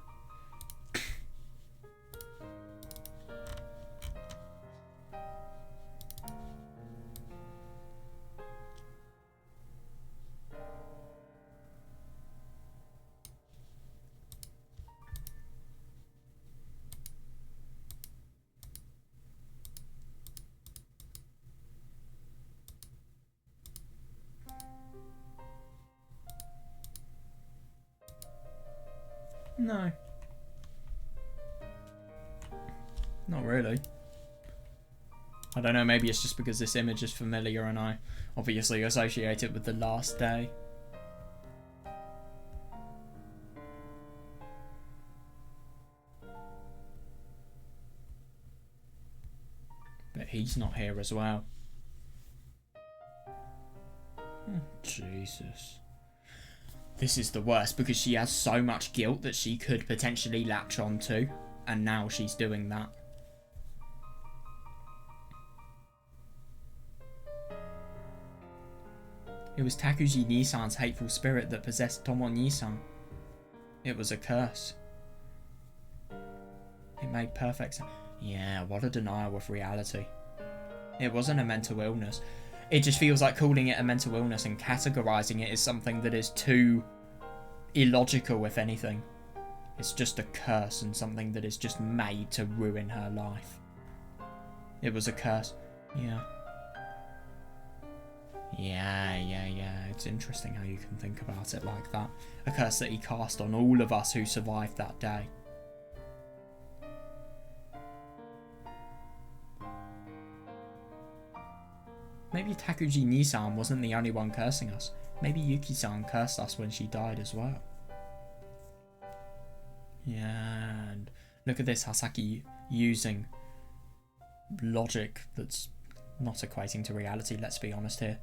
No. Not really. I don't know, maybe it's just because this image is familiar and I obviously associate it with the last day. But he's not here as well. Oh, Jesus. This is the worst because she has so much guilt that she could potentially latch on to, and now she's doing that. It was Takuji Nisan's hateful spirit that possessed Tomo Nisan. It was a curse. It made perfect sense. Yeah, what a denial of reality. It wasn't a mental illness. It just feels like calling it a mental illness and categorizing it as something that is too illogical, if anything. It's just a curse and something that is just made to ruin her life. It was a curse. Yeah. Yeah. It's interesting how you can think about it like that. A curse that he cast on all of us who survived that day. Maybe Takuji Nisan wasn't the only one cursing us. Maybe Yuki-san cursed us when she died as well. Yeah, and look at this, Hasaki using logic that's not equating to reality, let's be honest here,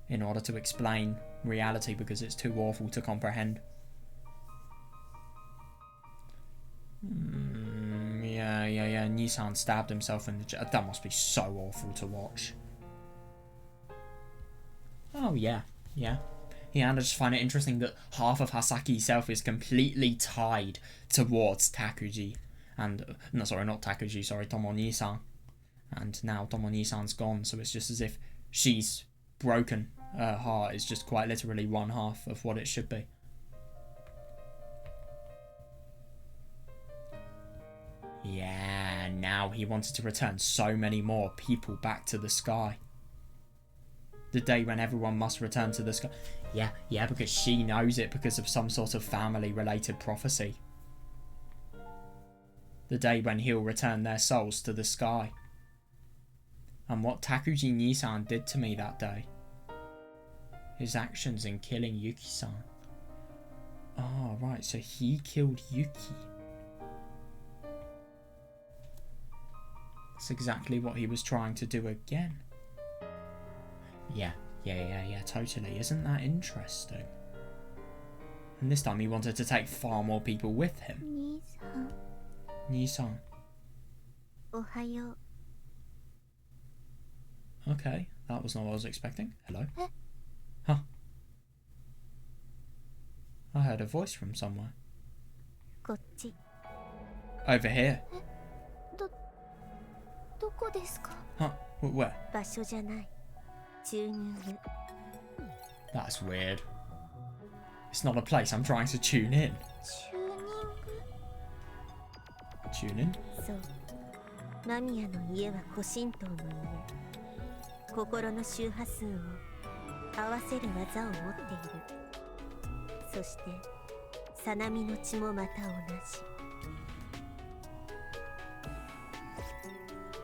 in order to explain reality because it's too awful to comprehend. Yeah, Nisan stabbed himself in the... That must be so awful to watch. Oh, yeah, and I just find it interesting that half of Hasaki's self is completely tied towards Takuji. And, no, sorry, not Takuji, sorry, Tomo-ni-san. And now Tomo-ni-san's gone, so it's just as if she's broken. Her heart is just quite literally one half of what it should be. Yeah, now he wanted to return so many more people back to the sky. The day when everyone must return to the sky. Yeah, because she knows it because of some sort of family-related prophecy. The day when he'll return their souls to the sky. And what Takuji Nisan did to me that day. His actions in killing Yuki-san. Oh, right, so he killed Yuki. That's exactly what he was trying to do again. Yeah, totally. Isn't that interesting? And this time he wanted to take far more people with him. Nisan. Ohayo. Okay, that was not what I was expecting. Hello? Huh. I heard a voice from somewhere. Over here. どこですか? Huh, where? 場所じゃない。チューニング。 That's weird. It's not a place I'm trying to tune in. チューニング? Tune in? そう。間宮の家は古神道の家。心の周波数を合わせる技を持っている。そして、さなみの血もまた同じ。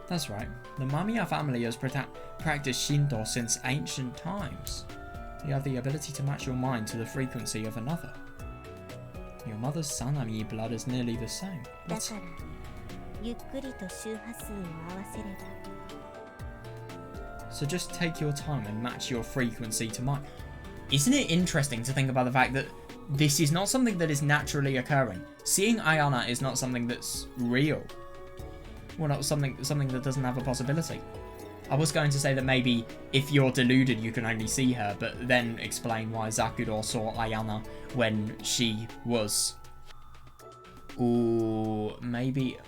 That's right. The Mamiya family has practiced Shinto since ancient times. You have the ability to match your mind to the frequency of another. Your mother's Sanami blood is nearly the same. だから、ゆっくりと周波数を合わせれば。 So just take your time and match your frequency to mine. Isn't it interesting to think about the fact that this is not something that is naturally occurring? Seeing Ayana is not something that's real. Well, not something that doesn't have a possibility. I was going to say that maybe if you're deluded you can only see her, but then explain why Zakudou saw Ayana when she was... Ooh, maybe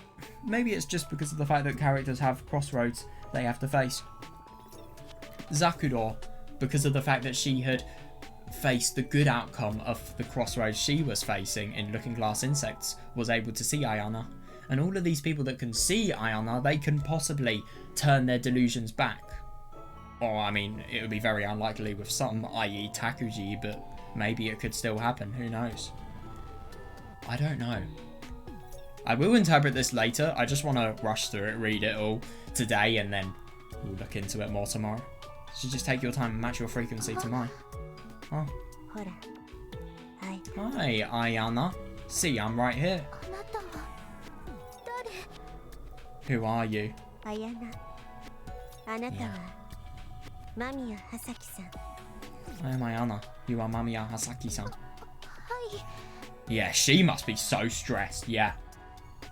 it's just because of the fact that characters have crossroads they have to face. Zakudou, because of the fact that she had faced the good outcome of the crossroads she was facing in Looking Glass Insects, was able to see Ayana. And all of these people that can see Ayana, they can possibly turn their delusions back. Or, I mean, it would be very unlikely with some, i.e. Takuji, but maybe it could still happen, who knows? I don't know. I will interpret this later, I just want to rush through it, read it all today, and then we'll look into it more tomorrow. So just take your time and match your frequency to mine. Oh. Hi, Ayana. See, I'm right here. Who are you? Ayana. あなたは間宮Hasakiさん。 I am Ayana. You are Mamiya Hasaki-san. はい。 Yeah, she must be so stressed. Yeah.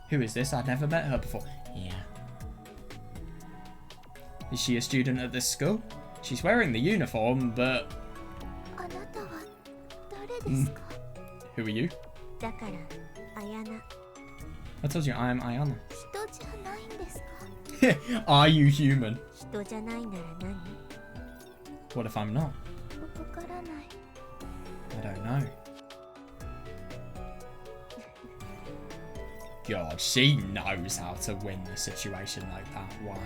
Who is this? I've never met her before. Yeah. Is she a student at this school? She's wearing the uniform, but... あなたは誰ですか? Who are you? だから、Ayana。 I told you I am Ayana. 人じゃないんですか? Are you human? 人じゃないなら何? What if I'm not? わからない。 I don't know. God, she knows how to win the situation like that. Wow.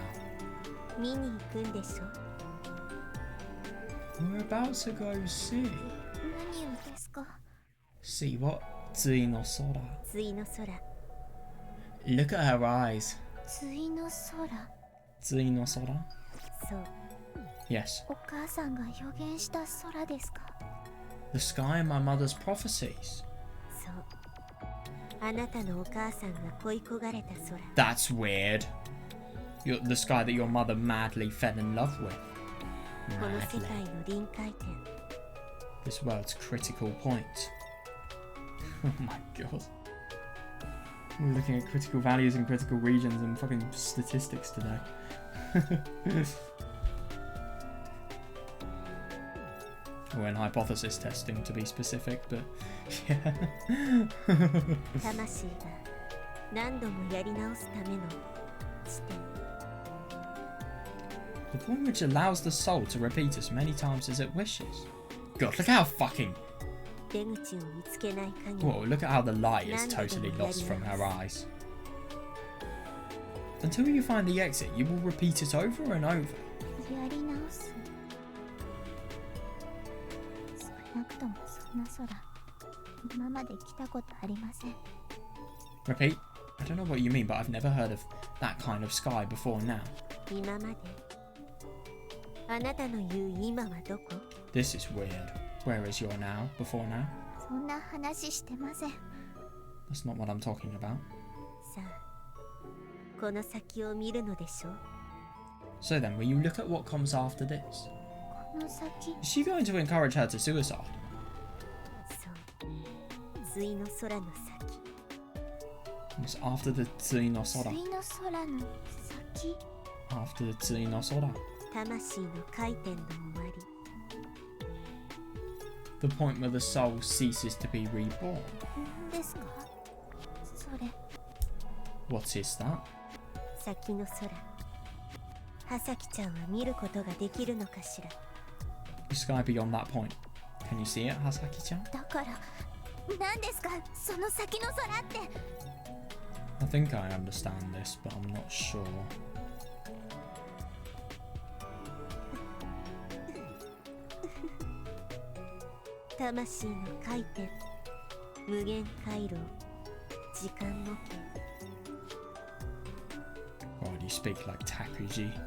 見に行くんでしょ。 We're about to go see. 何をですか？ See what? 対の空。対の空。 Look at her eyes. 対の空。対の空。そう。 Yes. お母さんが予言した空ですか？ The sky in my mother's prophecies. そう。あなたのお母さんが恋焦がれた空。 That's weird. The sky that your mother madly fell in love with. この世 Madly. 界の臨界点。 This world's critical point. Oh my god. We're looking at critical values and critical regions and fucking statistics today. Or in hypothesis testing to be specific, but yeah. 魂が何度もやり直すための地点。 The point which allows the soul to repeat as many times as it wishes. God, look how fucking... 出口を見つけない限り。 Whoa, look at how the light is totally lost from her eyes. Until you find the exit, you will repeat it over and over. やり直す。少なくともそんな空、今まで来たことありません。 Repeat? I don't know what you mean, but I've never heard of that kind of sky before now. 今まで。あなたの言う今はどこ？ This is weird. Where is your now before now? そんな話してません。 That's not what I'm talking about. さあ、この先を見るのでしょう。 So then, will you look at what comes after this? この先、 Is she going to encourage her to suicide? そう。対の空の先。 It's after the tsui no sora. 対の空の先。 After the tsui no sora. 魂の回転の終わり。 The point where the soul ceases to be reborn. 何ですか？それ。 What is that? 先の空。はさきちゃんは見ることができるのかしら。 The sky beyond that point. Can you see it, Hasaki-chan? だから、何ですか？その先の空って。 I think I understand this, but I'm not sure. 魂の回転。無限回廊。時間模型。 God, you speak like Takuji.「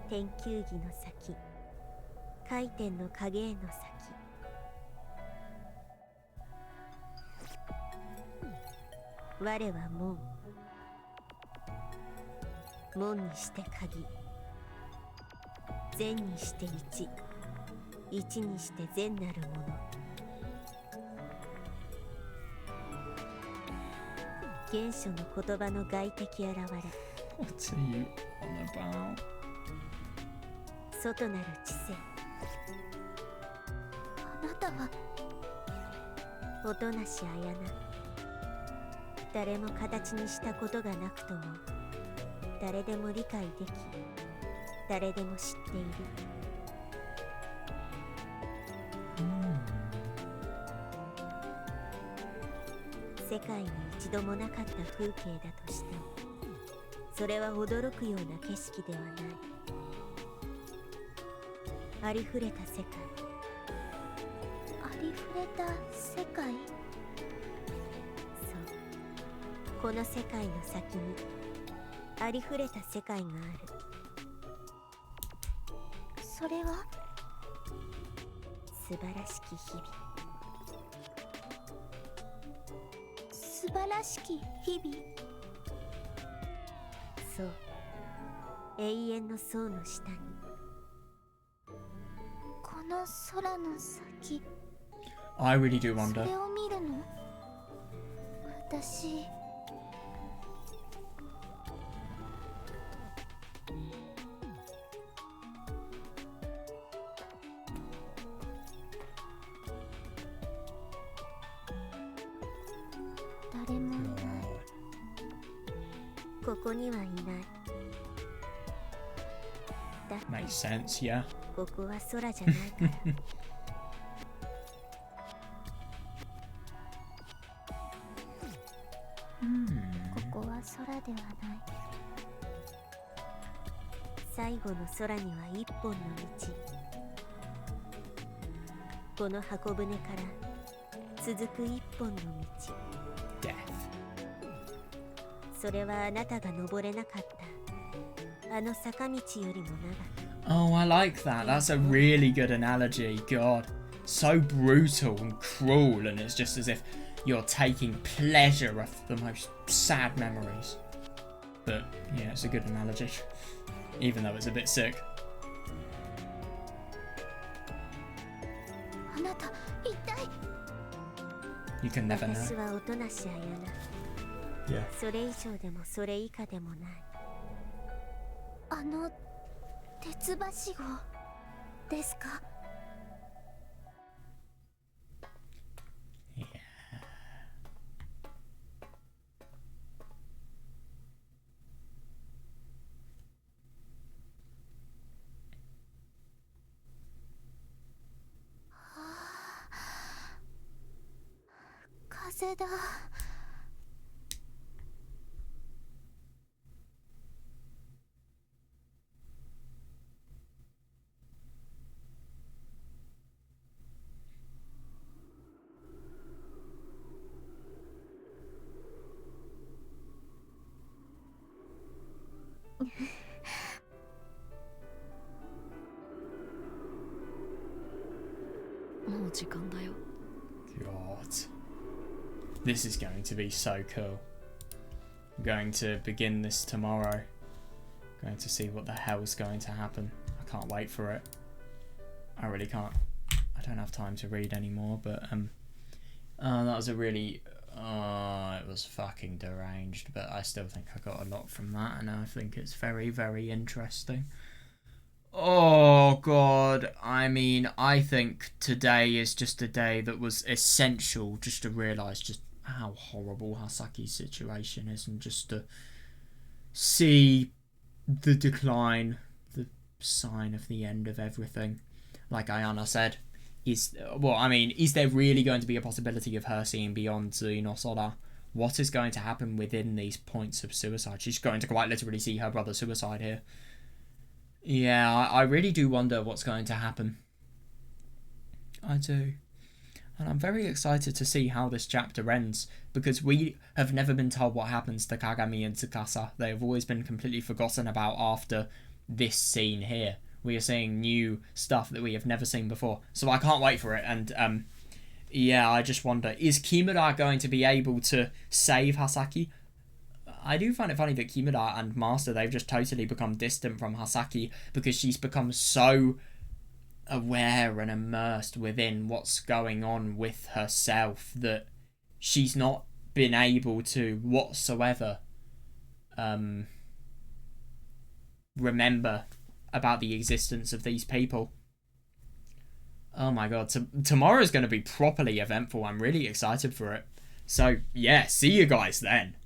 天球儀の先」「回転の影への先」「我は門」「門にして鍵」「善にして一」「一にして善なるもの」原初の言葉の外的現れ What are you on about? 外なる知性あなたは音なしあやな誰も形にしたことがなくとも誰でも理解でき誰でも知っている世界に一度もなかった風景だとしてもそれは驚くような景色ではないありふれた世界ありふれた世界。そうこの世界の先にありふれた世界があるそれは素晴らしき日々素晴らしき日々。そう永遠の層の下にこの空の先、 I really do そ wonder. れを見るの？私。誰もいない。ここにはいない。だって Makes sense, yeah. ここは空じゃないから。ここは空ではない。最後の空には一本の道。この箱舟から続く一本の道。Death. それはあなたが登れなかったあの坂道よりも長く。 Oh, I like that. That's a really good analogy. God. So brutal and cruel, and it's just as if you're taking pleasure of the most sad memories. But, yeah, it's a good analogy. Even though it's a bit sick. あなた一体 You can never 私 know. はおとなしあやな。 Yeah. それ以上でもそれ以下でもない。あの鉄はしごですか？ Yeah. 風だ。もう時間だよ。 God. This is going to be so cool. I'm going to begin this tomorrow. Going to see what the hell's going to happen. I can't wait for it. I really can't. I don't have time to read anymore, but that was a really it was fucking deranged, but I still think I got a lot from that, and I think it's very, very interesting. Oh God, I mean, I think today is just a day that was essential just to realise just how horrible Hasaki's situation is, and just to see the decline, the sign of the end of everything. Like Ayana said, is there really going to be a possibility of her seeing beyond Zuinosoda? What is going to happen within these points of suicide? She's going to quite literally see her brother suicide here. Yeah, I really do wonder what's going to happen. I do. And I'm very excited to see how this chapter ends, because we have never been told what happens to Kagami and Tsukasa. They have always been completely forgotten about after this scene here. We are seeing new stuff that we have never seen before. So I can't wait for it. And yeah, I just wonder, is Kimura going to be able to save Hasaki? I do find it funny that Kimura and Master, they've just totally become distant from Hasaki because she's become so aware and immersed within what's going on with herself that she's not been able to whatsoever remember about the existence of these people. Oh my god, tomorrow's going to be properly eventful. I'm really excited for it. So yeah, see you guys then.